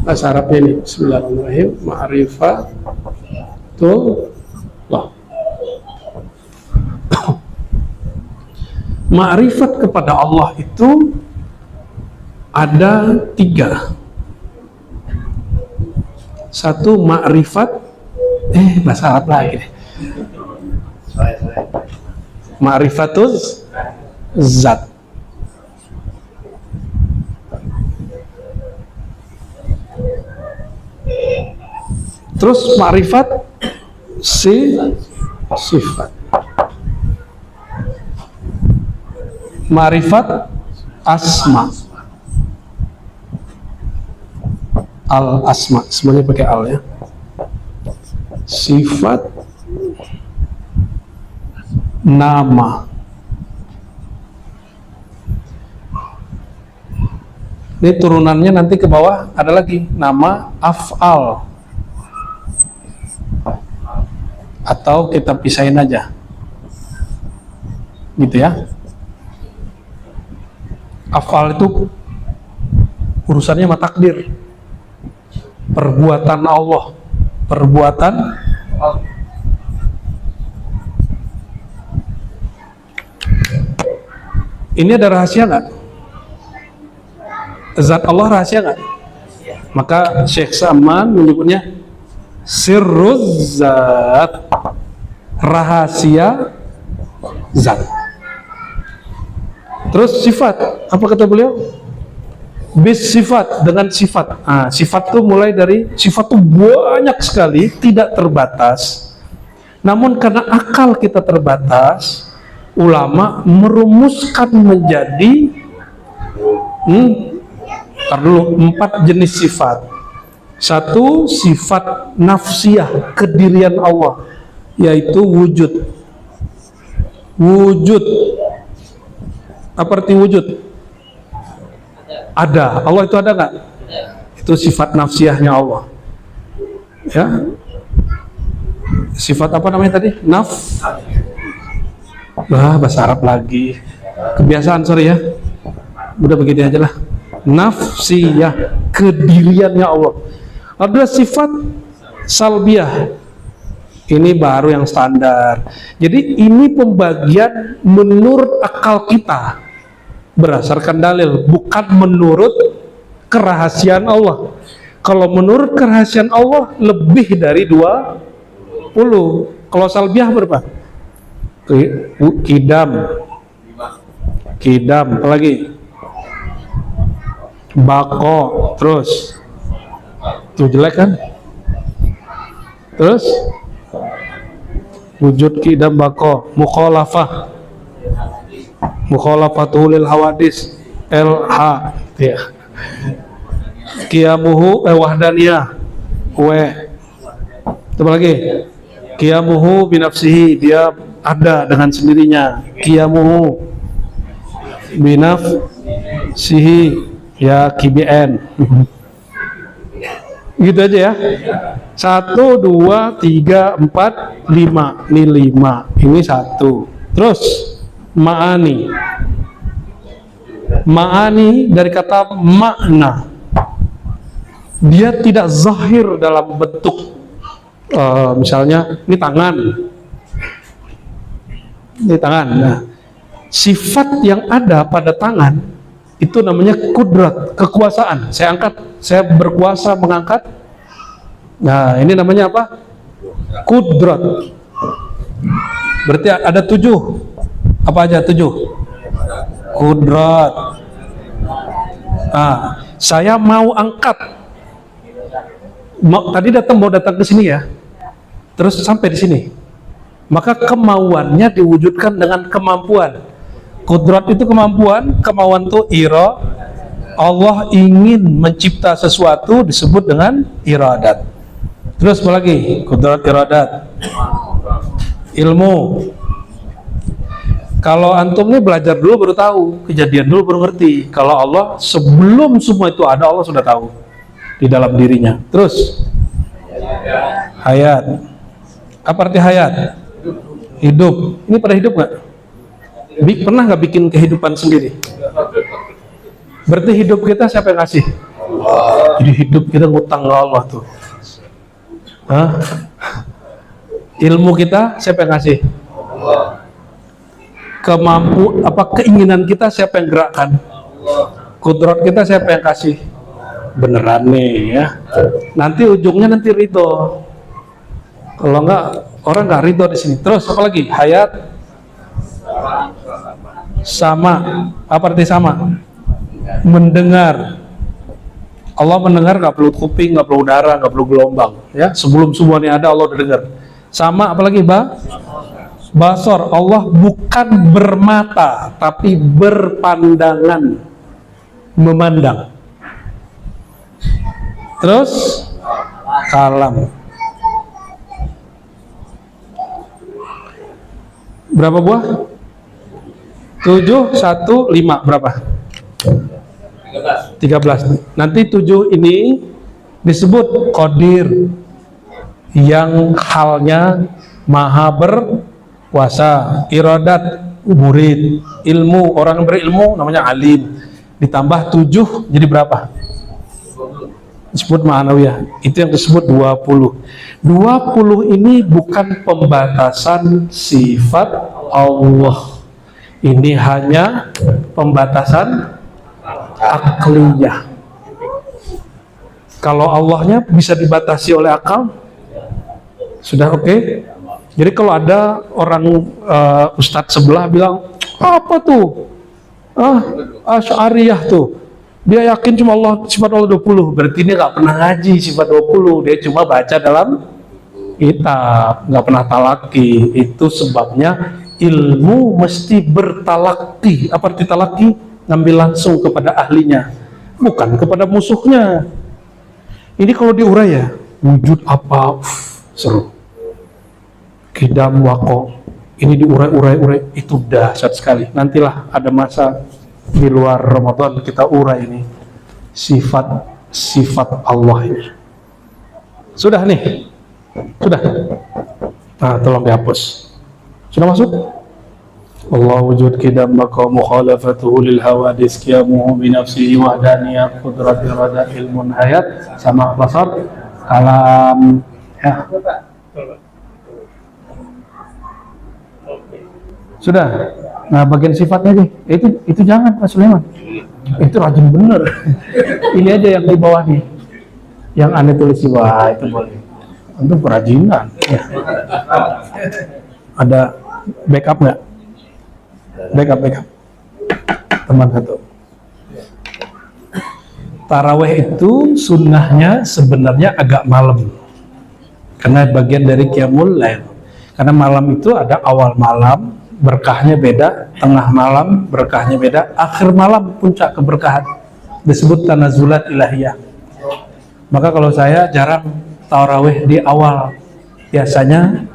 Bahasa Arabnya ini. Bismillahirrahmanirrahim. Ma'rifatullah. Ma'rifat kepada Allah itu ada 3. Satu ma'rifat, bahasa Arab lagi deh. Ma'rifatul zat. Terus ma'rifat sifat. Ma'rifat asma. Al-asma, semuanya pakai al ya. Sifat nama. Ini turunannya nanti ke bawah ada lagi nama af'al, atau kita pisahin aja gitu ya. Af'al itu urusannya sama takdir, perbuatan Allah, perbuatan ini ada rahasia nggak? Zat Allah rahasia nggak? Maka Syekh Saman menyebutnya sirruz zat, rahasia zat. Terus sifat, apa kata beliau? Bis sifat, dengan sifat. Nah, sifat itu mulai dari sifat itu banyak sekali, tidak terbatas. Namun karena akal kita terbatas, ulama merumuskan menjadi 4 jenis sifat. Satu, sifat nafsiyah, kedirian Allah, yaitu wujud. Wujud. Apa arti wujud? Ada. Allah itu ada nggak? Itu sifat nafsiyahnya Allah. Ya. Sifat apa namanya tadi? Bahasa Arab lagi. Kebiasaan, sorry ya. Udah begini aja lah. Nafsiyah, kediriannya Allah. Ada sifat salbiyah. Ini baru yang standar. Jadi ini pembagian menurut akal kita, berdasarkan dalil, bukan menurut kerahasiaan Allah. Kalau menurut kerahasiaan Allah lebih dari 20. Kalau salbiyah berapa? Kidam, apa lagi? Bako, terus tuh jelek kan? Terus wujud kidam bako, mukhalafatul lil hawadis, LH ya. Qiyamuhu wahdaniyah, apa lagi? Qiyamuhu binafsihi, dia ada dengan sendirinya. Qiyamuhu binafsihi, ya KBN. Gitu aja ya. 1, 2, 3, 4, 5. Ini 5. Ini 1. Terus ma'ani. Ma'ani dari kata makna. Dia tidak zahir dalam bentuk. Misalnya ini tangan. Ini tangan. Nah, sifat yang ada pada tangan itu namanya kudrat, kekuasaan. Saya angkat, saya berkuasa mengangkat. Nah, ini namanya apa? Kudrat. Berarti ada 7. Apa aja 7? Kudrat. Nah, Saya mau angkat. Tadi mau datang ke sini ya. Terus sampai di sini. Maka kemauannya diwujudkan dengan kemampuan. Kudrat itu kemampuan, kemauan itu Allah ingin mencipta sesuatu disebut dengan iradat. Terus apa lagi? Kudrat, iradat. Ilmu. Kalau antum nih belajar dulu baru tahu, kejadian dulu baru ngerti. Kalau Allah sebelum semua itu ada, Allah sudah tahu di dalam dirinya. Terus hayat. Apa arti hayat? Hidup. Ini pada hidup nggak? Pernah nggak bikin kehidupan sendiri? Berarti hidup kita siapa yang ngasih? Jadi hidup kita ngutang ke Allah tuh. Hah? Ilmu kita siapa yang ngasih? Keinginan kita siapa yang gerakkan? Kudrat kita siapa yang kasih? Beneran nih ya. Nanti ujungnya nanti ridho. Kalau enggak, orang nggak ridho di sini. Terus apa lagi? Hayat. Sama. Apa arti sama? Mendengar. Allah mendengar, nggak perlu kuping, nggak perlu udara, nggak perlu gelombang. Ya, sebelum semuanya ada Allah udah dengar. Sama apalagi basor. Allah bukan bermata, tapi berpandangan, memandang. Terus kalam. Berapa buah? 7, 1, 5. Berapa? 13. Nanti 7 ini disebut qadir, yang halnya maha berkuasa. Iradat, murid. Ilmu, orang berilmu namanya alim. Ditambah 7 jadi berapa? Disebut ma'anawiyah. Itu yang disebut 20. 20 ini bukan pembatasan sifat Allah. Ini hanya pembatasan akliyah. Kalau Allahnya bisa dibatasi oleh akal, sudah oke. Jadi kalau ada orang ustadz sebelah bilang, apa tuh? Asy'ariyah tuh. Dia yakin cuma Allah, sifat Allah 20. Berarti dia nggak pernah ngaji sifat 20. Dia cuma baca dalam kitab, nggak pernah talaki. Itu sebabnya ilmu mesti bertalaki. Apa arti talaki? Ngambil langsung kepada ahlinya, bukan kepada musuhnya. Ini kalau diurai ya, wujud apa? Seru. Kidam wako. Ini diurai-urai, itu dahsyat sekali. Nantilah ada masa di luar Ramadan kita urai ini sifat Allah ini. Sudah nih, sudah. Nah, tolong dihapus. Sudah masuk? Allah wujud kidam maka mukhalafatuhu lil hawadis qiyamuhu bi nafsihi wahdaniyah qudrat iradat ilmun hayat sama basar kalam ya. Sudah. Nah, bagian sifatnya nih, itu jangan Pak Sulaiman. Itu rajin bener. Ini aja yang di bawah nih. Yang aneh tulis di bawah itu boleh. Untuk kerajinan. Ya. Ada backup nggak? Backup. Teman satu. Taraweh itu sunnahnya sebenarnya agak malam. Karena bagian dari qiyamul lail. Karena malam itu ada awal malam, berkahnya beda, tengah malam berkahnya beda, akhir malam puncak keberkahan, disebut tanazulat ilahiyah. Maka kalau saya jarang tarawih di awal, biasanya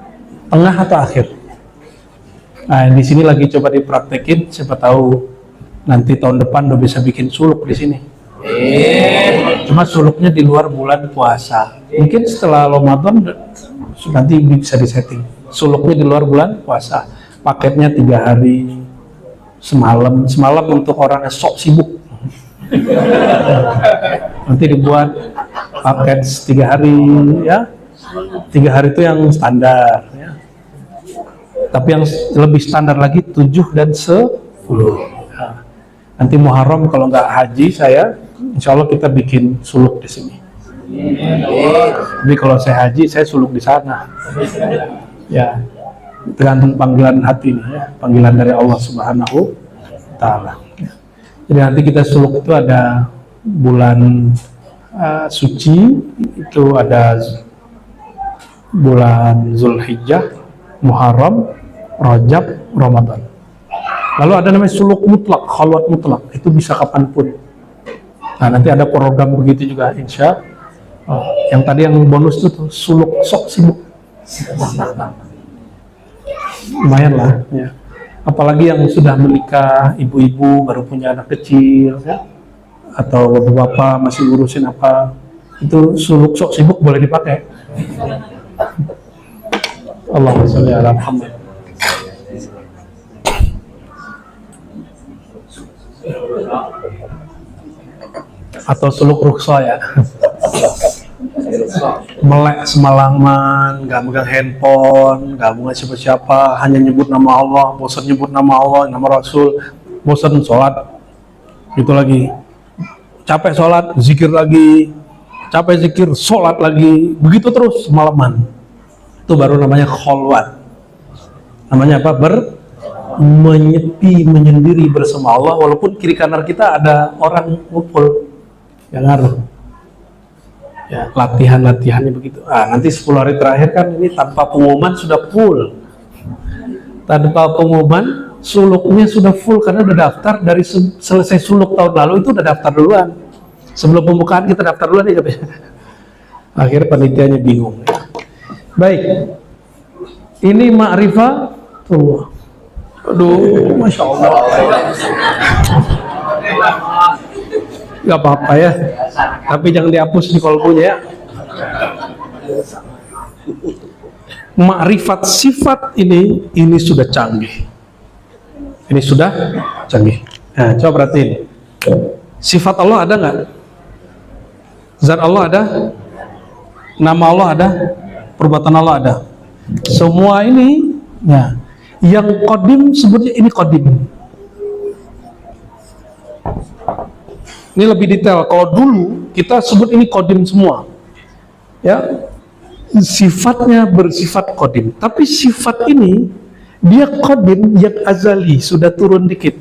tengah atau akhir. Nah, di sini lagi coba dipraktekin, siapa tahu nanti tahun depan udah bisa bikin suluk di sini. Cuma suluknya di luar bulan puasa. Mungkin setelah Ramadan nanti bisa disetting. Suluknya di luar bulan puasa. Paketnya 3 hari, semalam untuk orang yang sok sibuk. Nanti dibuat paket 3 hari, ya. 3 hari itu yang standar, ya. Tapi yang lebih standar lagi 7 dan 10. Nah, nanti Muharram kalau nggak haji saya, insya Allah kita bikin suluk di sini. Jadi kalau saya haji, saya suluk di sana. Ya. Tergantung panggilan hati nih, ya, panggilan dari Allah Subhanahu wa Ta'ala. Jadi nanti kita suluk itu ada bulan suci itu ada bulan Zulhijjah, Muharram, Rajab, Ramadan. Lalu ada namanya suluk mutlak, khalwat mutlak, itu bisa kapanpun. Nah, nanti ada program begitu juga, insya. Yang tadi yang bonus itu tuh, suluk sok sibuk. Lumayan lah, ya. Apalagi yang sudah menikah, ibu-ibu baru punya anak kecil, ya, atau bapak masih ngurusin apa, itu suluk sok sibuk boleh dipakai. Allahumma sholli ala Muhammad. Atau suluk rukhsah ya. Melek semalaman, gak megang handphone, gak mengenai siapa-siapa, hanya nyebut nama Allah, bosan nyebut nama Allah, nama Rasul, bosan sholat, itu lagi, capek sholat, zikir lagi, capek zikir, sholat lagi, begitu terus semalaman. Itu baru namanya khalwat. Namanya apa? Menyepi, menyendiri bersama Allah, walaupun kiri kanan kita ada orang ngumpul yang ngaruh. Ya, latihan-latihannya begitu. Nanti 10 hari terakhir kan ini tanpa pengumuman sudah full. Tanpa pengumuman suluknya sudah full karena udah daftar dari selesai suluk tahun lalu itu udah daftar duluan. Sebelum pembukaan kita daftar duluan nih katanya. Akhirnya panitianya bingung. Baik. Ini ma'rifah tuh. Aduh, Masya Allah. Gak apa-apa ya, tapi jangan dihapus di kolbunya ya. Ma'rifat sifat ini sudah canggih. Ini sudah canggih. Nah, coba perhatiin. Sifat Allah ada nggak? Zat Allah ada? Nama Allah ada? Perbuatan Allah ada? Semua ini, ya. Yang qadim sebutnya ini qadim. Ini lebih detail. Kalau dulu kita sebut ini qadim semua, ya, sifatnya bersifat qadim. Tapi sifat ini dia qadim yang azali, sudah turun dikit.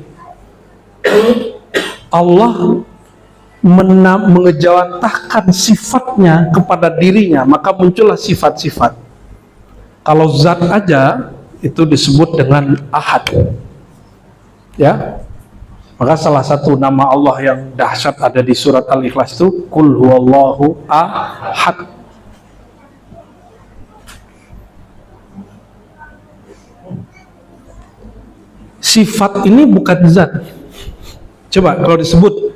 Allah mengejawantahkan sifatnya kepada dirinya, maka muncullah sifat-sifat. Kalau zat aja itu disebut dengan ahad, ya. Maka salah satu nama Allah yang dahsyat ada di surat Al-Ikhlas itu Qul huwallahu ahad. Sifat ini bukan zat. Coba kalau disebut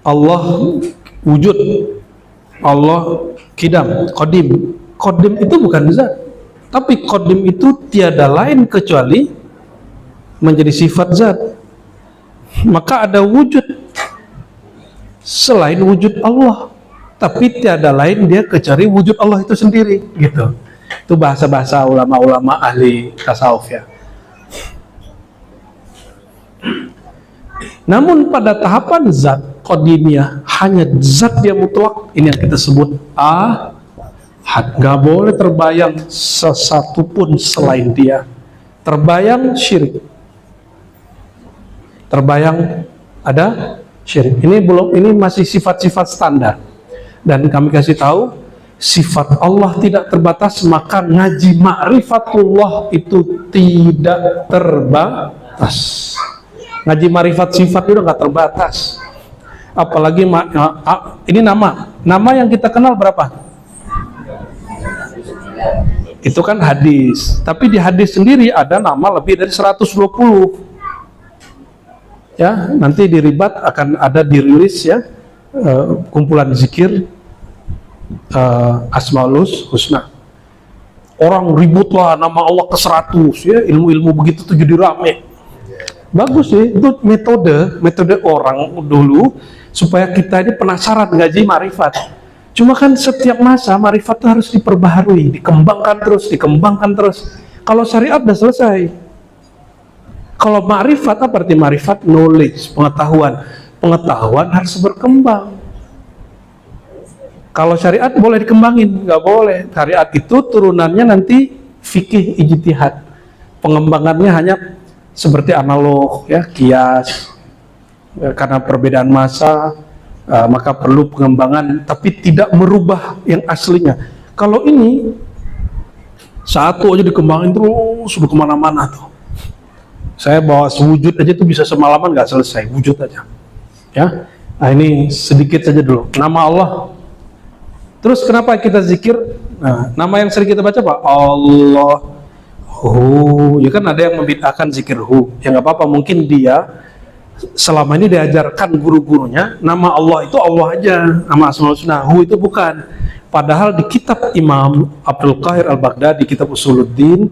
Allah wujud, Allah qidam, qadim. Qadim itu bukan zat. Tapi qadim itu tiada lain kecuali menjadi sifat zat. Maka ada wujud selain wujud Allah, tapi tiada lain dia kecuali wujud Allah itu sendiri, gitu. Itu bahasa-bahasa ulama-ulama ahli tasawuf ya. Namun pada tahapan zat qadimiyah, hanya zat dia mutlak, ini yang kita sebut ahad. Gak boleh terbayang sesuatu pun selain dia. Terbayang syirik. Terbayang ada syirik. Ini masih sifat-sifat standar. Dan kami kasih tahu sifat Allah tidak terbatas, maka ngaji ma'rifatullah itu tidak terbatas. Ngaji ma'rifat sifat itu nggak terbatas. Apalagi ini nama yang kita kenal berapa? Itu kan hadis. Tapi di hadis sendiri ada nama lebih dari 120. Ya, nanti di ribat akan ada dirilis ya, kumpulan zikir Asmaul Husna. Orang ribut lah nama Allah ke 100 ya, ilmu-ilmu begitu tuh jadi rame. Bagus sih, itu metode orang dulu supaya kita ini penasaran ngaji marifat. Cuma kan setiap masa marifat itu harus diperbaharui, dikembangkan terus. Kalau syariat udah selesai. Kalau ma'rifat, apa arti ma'rifat? Knowledge, pengetahuan harus berkembang. Kalau syariat boleh dikembangin, nggak boleh. Syariat itu turunannya nanti fikih ijtihad. Pengembangannya hanya seperti analog, ya, kias. Ya, karena perbedaan masa, maka perlu pengembangan, tapi tidak merubah yang aslinya. Kalau ini satu aja dikembangin terus, sudah kemana-mana tuh. Saya bawa sewujud aja tuh bisa semalaman nggak selesai, wujud aja. Ya, nah ini sedikit saja dulu. Nama Allah. Terus kenapa kita zikir? Nah, nama yang sering kita baca Pak, Allah. Ya kan ada yang membid'ahkan zikir ya nggak apa-apa, mungkin dia selama ini diajarkan guru-gurunya nama Allah itu Allah aja, nama Asmaul Husna, itu bukan. Padahal di kitab Imam Abdul Qahir Al-Baghdadi, kitab Usuluddin,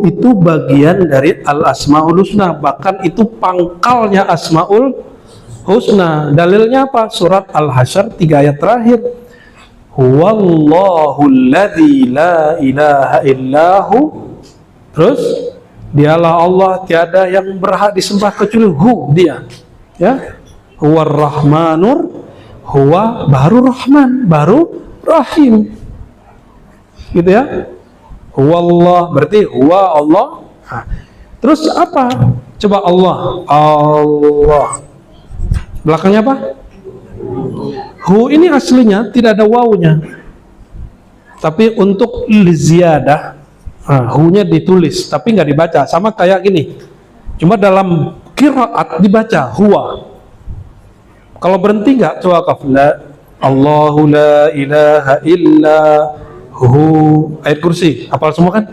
itu bagian dari Al-Asmaul Husna, bahkan itu pangkalnya Asmaul Husna. Dalilnya apa? Surat Al-Hasyr 3 ayat terakhir. Huwallahul ladzi la ilaha illahu. Terus dialah Allah, tiada yang berhak disembah kecuali dia. Ya. Huwar Rahmanur, huwa baru Rahman, baru Rahim. Gitu ya. Huwallah berarti huwa Allah. Nah, terus apa? Coba Allah. Allah. Belakangnya apa? Ini aslinya tidak ada wawunya. Tapi untuk liziyadah, hu-nya ditulis tapi nggak dibaca, sama kayak gini. Cuma dalam qiraat dibaca huwa. Kalau berhenti nggak, coba kafla Allahu la ilaha illa hu. Ayat kursi, hafal semua kan?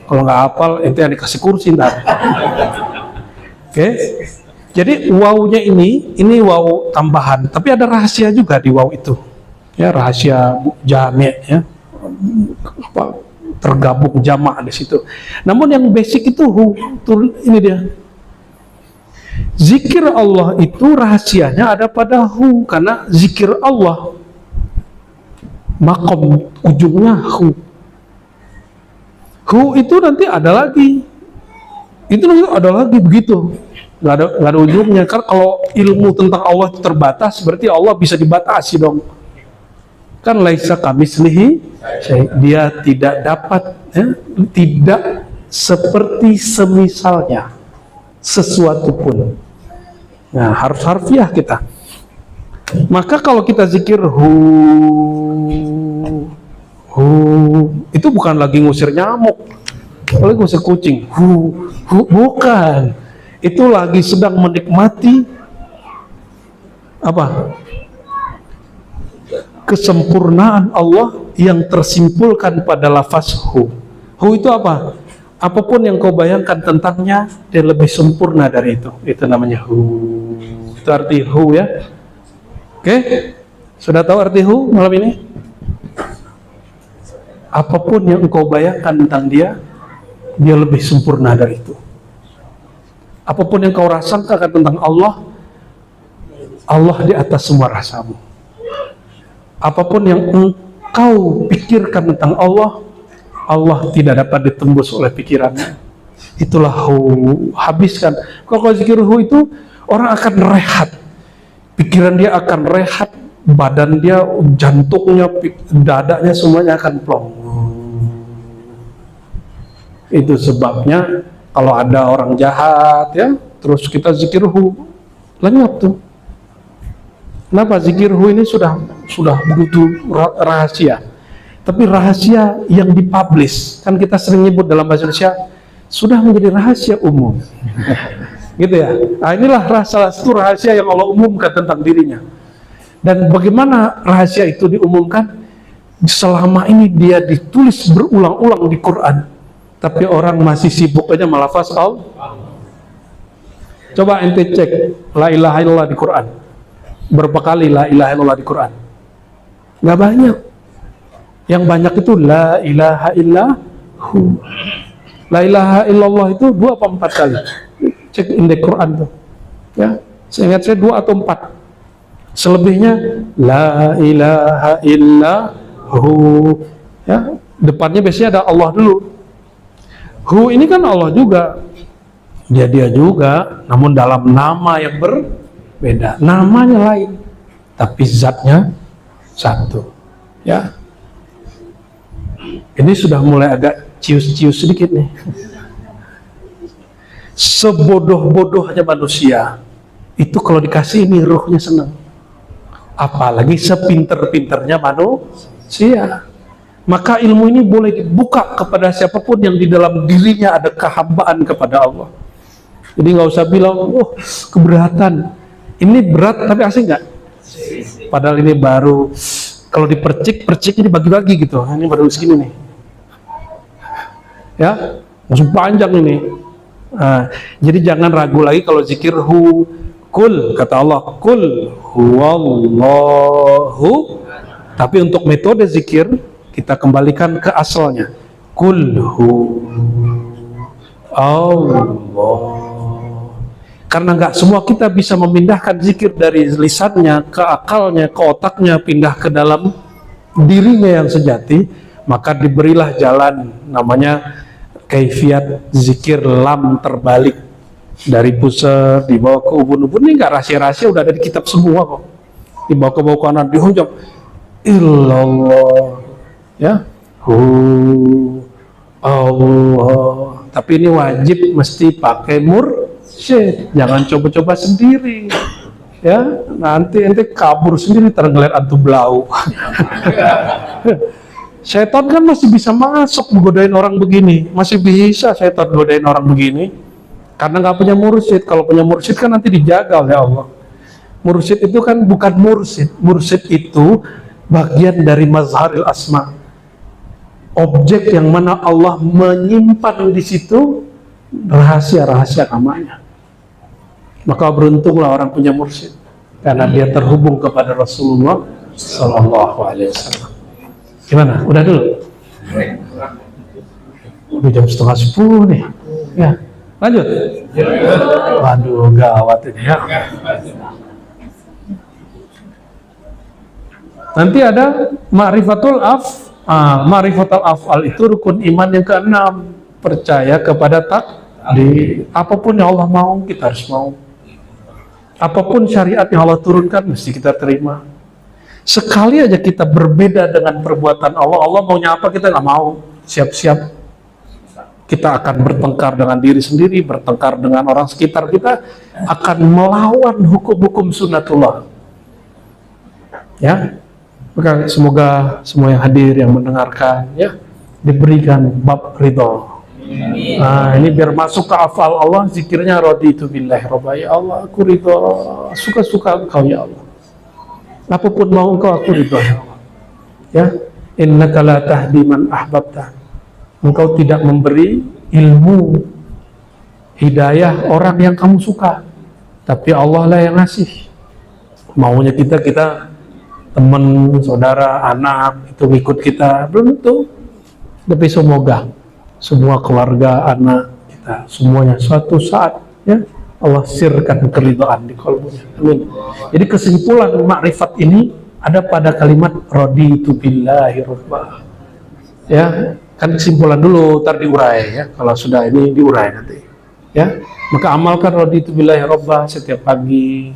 Kalau nggak hafal, itu yang dikasih kursi ntar. Oke. Jadi wawunya ini wawu tambahan, tapi ada rahasia juga di wawu itu. Ya, rahasia jami' ya. Tergabung jamak di situ. Namun yang basic itu ini dia. Zikir Allah itu rahasianya ada pada karena zikir Allah makom ujungnya itu nanti ada lagi. Itu nanti ada lagi begitu. Nggak ada ujungnya. Karena kalau ilmu tentang Allah itu terbatas, berarti Allah bisa dibatasi dong. Kan laisa kamislihi, dia tidak dapat, tidak seperti semisalnya sesuatu pun. Nah, harus harfiah kita. Maka kalau kita zikir itu bukan lagi ngusir nyamuk, lagi ngusir kucing. Bukan. Itu lagi sedang menikmati apa? Kesempurnaan Allah yang tersimpulkan pada lafaz hu itu apa? Apapun yang kau bayangkan tentangnya, dia lebih sempurna dari itu. Itu namanya hu. Itu arti hu ya. Oke? Sudah tahu arti hu malam ini? Apapun yang kau bayangkan tentang dia lebih sempurna dari itu. Apapun yang kau rasakan tentang Allah di atas semua rasamu. Apapun yang engkau pikirkan tentang Allah tidak dapat ditembus oleh pikirannya. Itulah habiskan. Kalau zikir itu orang akan rehat, pikiran dia akan rehat, badan dia, jantungnya, dadanya semuanya akan plong. Itu sebabnya kalau ada orang jahat ya, terus kita zikir lenyap tuh. Kenapa? Zikir ini sudah begitu rahasia. Tapi rahasia yang dipublish, kan kita sering nyebut dalam bahasa Indonesia, sudah menjadi rahasia umum. Gitu ya. Nah, inilah salah satu rahasia yang Allah umumkan tentang dirinya. Dan bagaimana rahasia itu diumumkan? Selama ini dia ditulis berulang-ulang di Quran, tapi orang masih sibuk aja melafaz Allah. Coba ente cek la ilaha illallah di Quran. Berapa kali la ilaha illallah di Quran? Nggak banyak. Yang banyak itu la ilaha illahu. La ilaha illallah itu 2 atau 4 kali. Cek indeks Quran tuh. Ya, saya ingat 2 atau 4. Selebihnya la ilaha illahu. Ya, depannya biasanya ada Allah dulu. Ini kan Allah juga. Dia juga, namun dalam nama yang berbeda. Namanya lain, tapi zatnya satu. Ya. Ini sudah mulai agak cius-cius sedikit nih. Sebodoh-bodohnya manusia itu kalau dikasih ini ruhnya senang. apalagi sepinter-pinternya manusia. Maka ilmu ini boleh dibuka kepada siapapun yang di dalam dirinya ada kehambaan kepada Allah. Jadi nggak usah bilang, oh keberatan, ini berat tapi asing nggak? Padahal ini baru, kalau dipercik ini bagi-bagi gitu. Ini baru segini nih, ya, langsung panjang ini. Nah, jadi jangan ragu lagi kalau zikir kul, kata Allah, kul huwallahu. Tapi untuk metode zikir kita kembalikan ke asalnya, kul hu Allah. Karena nggak semua kita bisa memindahkan zikir dari lisannya ke akalnya, ke otaknya, pindah ke dalam dirinya yang sejati, maka diberilah jalan namanya kaifiat zikir lam terbalik, dari pusat dibawa ke ubun-ubun. Ini nggak rahasia-rahasia, udah ada di kitab semua kok. Dibawa ke bawah kanan, dihujam illallah, ya, Allah. Tapi ini wajib mesti pakai mursyid, jangan coba-coba sendiri, ya, nanti ente kabur sendiri tergelet antu blau. Setan kan masih bisa masuk menggodain orang begini, masih bisa setan godain orang begini, karena nggak punya mursyid. Kalau punya mursyid kan nanti dijaga oleh Allah. Mursyid itu kan bukan mursyid, mursyid itu bagian dari mazharil asma, objek yang mana Allah menyimpan di situ rahasia-rahasia namanya. Maka beruntunglah orang punya mursyid, karena dia terhubung kepada Rasulullah Sallallahu Alaihi Wasallam. Gimana? Udah dulu? Udah jam 9:30 nih. Ya, lanjut. Waduh, gawat ini ya. Nanti ada ma'rifatul ma'rifatul af'al, itu rukun iman yang ke-6. Percaya kepada takdir. Apapun yang Allah mau, kita harus mau. Apapun syariat yang Allah turunkan, mesti kita terima. Sekali aja kita berbeda dengan perbuatan Allah, Allah maunya apa kita nggak mau, siap-siap kita akan bertengkar dengan diri sendiri, bertengkar dengan orang sekitar kita, akan melawan hukum-hukum sunnatullah. Ya, maka semoga semua yang hadir, yang mendengarkan, ya, diberikan bab ridho. Nah, ini biar masuk ke hafal Allah, zikirnya raditu billahi robba, ya Allah, aku ridho, suka-suka Engkau ya Allah. Apapun mau Engkau, aku ridho ya Allah. Ya, innaka la tahdi man ahbabta. Engkau tidak memberi ilmu hidayah orang yang kamu suka, tapi Allah lah yang ngasih. Maunya kita teman, saudara, anak itu ikut kita, belum tentu. Tapi semoga semua keluarga, anak kita, semuanya suatu saat, ya, Allah sirkan keridhaan di kalbunya. Amin. Jadi kesimpulan makrifat ini ada pada kalimat raditu billahi robba. Ya, kan kesimpulan dulu, ntar diurai ya. Kalau sudah ini diurai nanti. Ya, maka amalkan raditu billahi robba setiap pagi,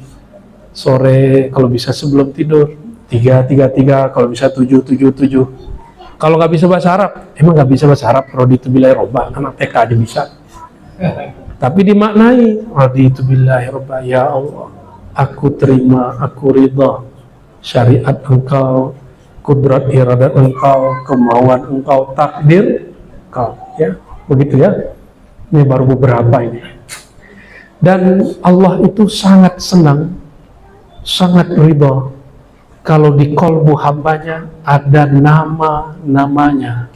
sore, kalau bisa sebelum tidur. 3, kalau bisa 7. Kalau nggak bisa bahasa Arab, emang nggak bisa bahasa Arab, raditu billahi robba, anak TK aja bisa. Tapi dimaknai raditu billahi robba, ya Allah, aku terima, aku ridha syariat Engkau, kudrat iradat Engkau, kemauan Engkau, takdir Engkau, ya, begitu ya. Ini baru beberapa ini. Dan Allah itu sangat senang, sangat ridha kalau di kolbu hambanya ada nama-namanya,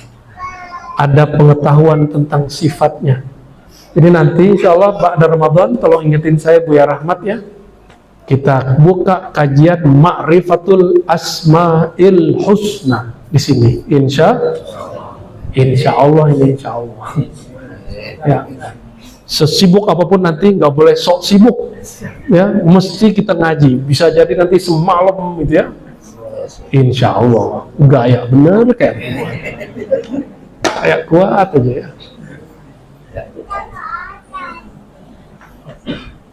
ada pengetahuan tentang sifatnya. Jadi nanti insya Allah ba'da Ramadan, tolong ingetin saya Buya Rahmat ya, kita buka kajian Ma'rifatul Asma'il Husna di sini. Insya Allah ini insya Allah. Ya, sesibuk apapun nanti nggak boleh sok sibuk, ya, mesti kita ngaji. Bisa jadi nanti semalam gitu ya. Insya Allah gaya bener kayak kuat aja ya.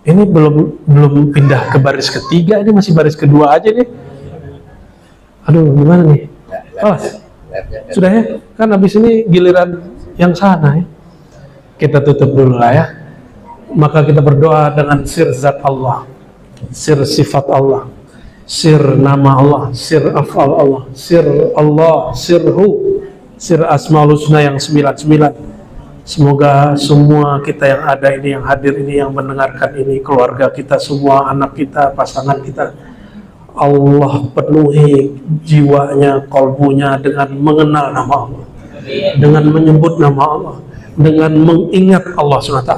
Ini belum pindah ke baris ketiga, ini masih baris kedua aja nih. Aduh, gimana nih? Oh, sudah ya? Kan habis ini giliran yang sana ya. Kita tutup dulu lah ya. Maka kita berdoa dengan sir zat Allah, sir sifat Allah. sir nama Allah, sir afal Allah, sir Allah, sirhu, sir asmaul husna yang 99. Semoga semua kita yang ada ini, yang hadir ini, yang mendengarkan ini, keluarga kita semua, anak kita, pasangan kita, Allah penuhi jiwanya, kalbunya dengan mengenal nama Allah, dengan menyebut nama Allah, dengan mengingat Allah SWT,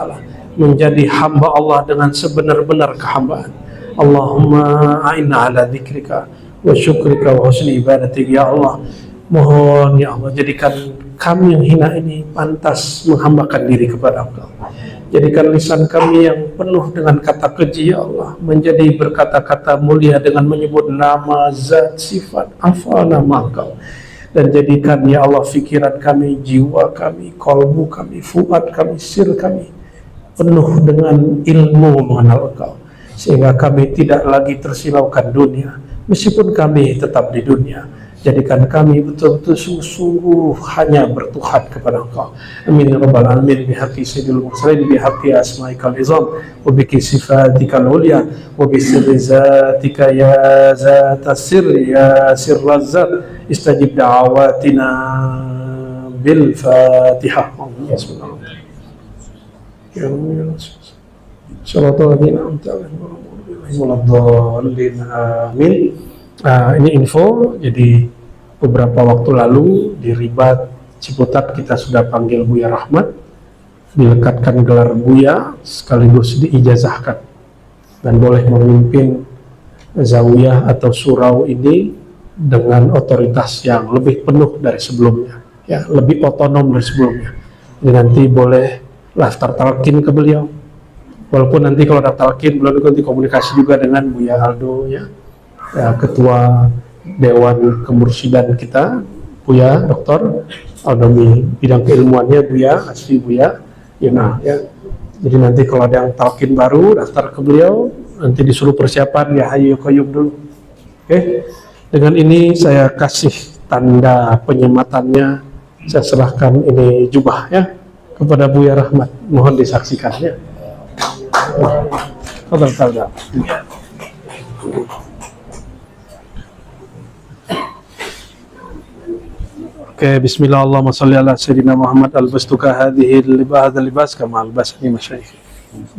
menjadi hamba Allah dengan sebenar-benar kehambaan. Allahumma a'inna ala dzikrika wa syukrika wa husni ibadatik. Ya Allah, mohon ya Allah, jadikan kami yang hina ini pantas menghambakan diri kepada Engkau. Jadikan lisan kami yang penuh dengan kata keji ya Allah menjadi berkata-kata mulia dengan menyebut nama, zat, sifat, apa nama Engkau. Dan jadikan ya Allah fikiran kami, jiwa kami, kolbu kami, fuad kami, sir kami penuh dengan ilmu mengenal Engkau, sehingga kami tidak lagi tersilaukan dunia meskipun kami tetap di dunia. Jadikan kami betul-betul sungguh-sungguh hanya bertuhan kepada Engkau. Amin ya rabbal alamin. Bihaqqi sayyidil mursalin, bihaqqi asma'ikal izam, wa biki sifatikal ulia, wa bisirri zatika ya zatas sirri ya sirraz zat, istajib da'awatina bil fatihah. Bismillah. Ya Allah. Sallallahu alaihi wa sallam. Amin. Ini info, jadi beberapa waktu lalu di Ribat Ciputat kita sudah panggil Buya Rahmat, dilekatkan gelar Buya sekaligus diijazahkan dan boleh memimpin zawiyah atau surau ini dengan otoritas yang lebih penuh dari sebelumnya, ya, lebih otonom dari sebelumnya. Jadi nanti boleh daftar talqin ke beliau, walaupun nanti kalau daftar talqin beliau nanti komunikasi juga dengan Buya Aldo, ya, ketua Dewan Kemursidan kita, Buya Dr. Aldomi, bidang keilmuannya Buya asli Buya Yuna, ya. Jadi nanti kalau ada yang talqin baru daftar ke beliau, nanti disuruh persiapan ya Hayyu Qayyum dulu. Oke. Dengan ini saya kasih tanda penyematannya, saya serahkan ini jubah ya kepada Buya Rahmat, mohon disaksikan ya. Tafadhal. Oke, bismillah, Allahumma sholli ala sayyidina Muhammad al-bastuka hadhihi libas kama albasani masyayikh.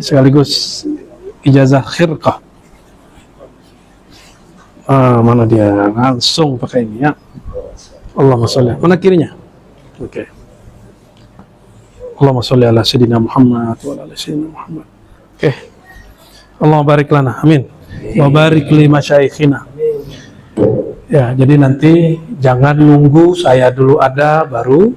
Sekaligus ijazah khirqah. Mana dia? Langsung pakai ini ya. Allahumma sholli. Mana kirinya? Oke. Allahumma sholli ala sayyidina Muhammad wa ala sayyidina Muhammad. Oke. Allahumma barik lana. Amin. Wa barik li masyayikhina. Ya, jadi nanti jangan nunggu saya dulu ada baru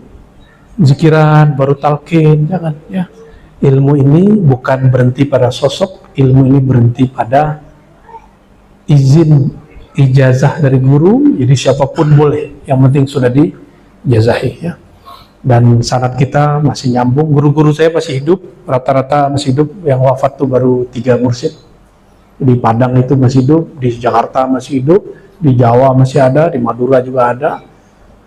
zikiran, baru talqin, jangan ya. Ilmu ini bukan berhenti pada sosok, ilmu ini berhenti pada izin ijazah dari guru. Jadi siapapun boleh, yang penting sudah dijazahi ya. Dan sanad kita masih nyambung, guru-guru saya masih hidup, rata-rata masih hidup, yang wafat tuh baru 3 mursyid. Di Padang itu masih hidup, di Jakarta masih hidup, di Jawa masih ada, di Madura juga ada,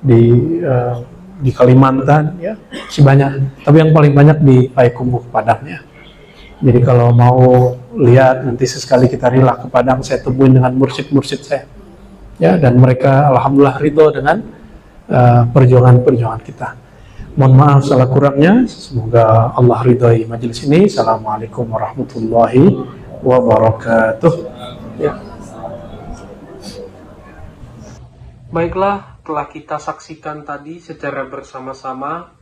di Kalimantan ya, masih banyak. Tapi yang paling banyak di Payakumbuh Padang ya. Jadi kalau mau lihat nanti sesekali kita rila ke Padang, saya temuin dengan mursyid-mursyid saya. Ya, dan mereka alhamdulillah ridho dengan perjuangan-perjuangan kita. Mohon maaf salah kurangnya, semoga Allah ridhoi majelis ini. Assalamualaikum warahmatullahi wabarakatuh. Ya. Baiklah, telah kita saksikan tadi secara bersama-sama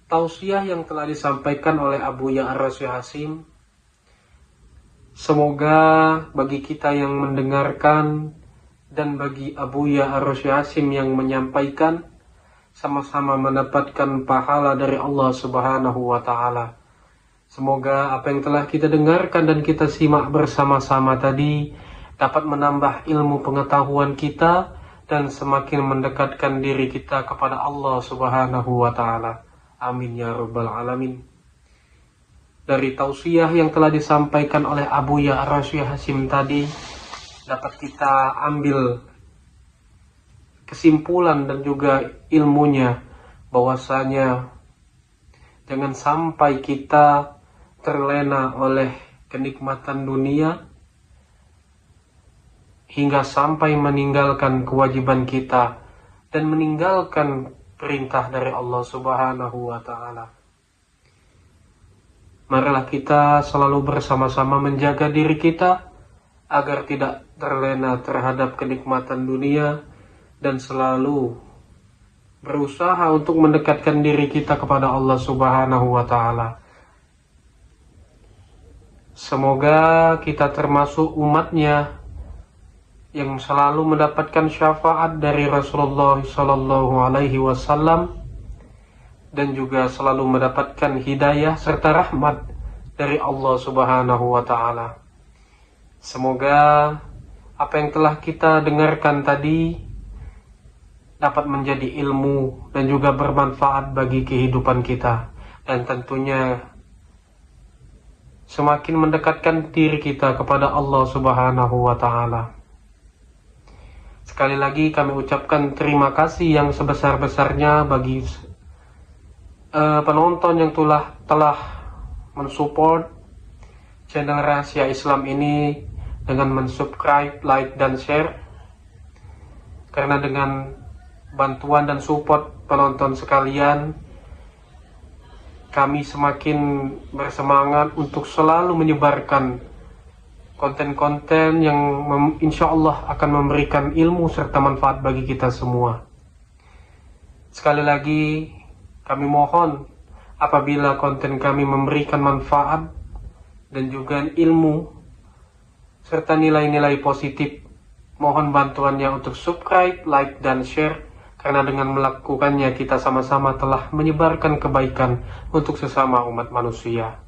tausiah yang telah disampaikan oleh Abuya Ar-Rasyid Hasim. Semoga bagi kita yang mendengarkan dan bagi Abuya Ar-Rasyid Hasim yang menyampaikan sama-sama mendapatkan pahala dari Allah Subhanahu wa taala. Semoga apa yang telah kita dengarkan dan kita simak bersama-sama tadi dapat menambah ilmu pengetahuan kita dan semakin mendekatkan diri kita kepada Allah Subhanahu wa taala. Amin ya rabbal alamin. Dari tausiah yang telah disampaikan oleh Abuya Ar-Rasyid Hasim tadi dapat kita ambil kesimpulan dan juga ilmunya bahwasanya jangan sampai kita terlena oleh kenikmatan dunia hingga sampai meninggalkan kewajiban kita dan meninggalkan perintah dari Allah Subhanahu wa Ta'ala. Marilah kita selalu bersama-sama menjaga diri kita agar tidak terlena terhadap kenikmatan dunia dan selalu berusaha untuk mendekatkan diri kita kepada Allah Subhanahu wa Ta'ala. Semoga kita termasuk umatnya yang selalu mendapatkan syafaat dari Rasulullah Sallallahu Alaihi Wasallam dan juga selalu mendapatkan hidayah serta rahmat dari Allah Subhanahu wa Ta'ala. Semoga apa yang telah kita dengarkan tadi dapat menjadi ilmu dan juga bermanfaat bagi kehidupan kita, dan tentunya semakin mendekatkan diri kita kepada Allah Subhanahu wa Ta'ala. Sekali lagi kami ucapkan terima kasih yang sebesar-besarnya bagi penonton yang telah mensupport channel Rahasia Islam ini dengan mensubscribe, like, dan share. Karena dengan bantuan dan support penonton sekalian, kami semakin bersemangat untuk selalu menyebarkan konten-konten yang insya Allah akan memberikan ilmu serta manfaat bagi kita semua. Sekali lagi kami mohon, apabila konten kami memberikan manfaat dan juga ilmu serta nilai-nilai positif, mohon bantuannya untuk subscribe, like, dan share, karena dengan melakukannya kita sama-sama telah menyebarkan kebaikan untuk sesama umat manusia.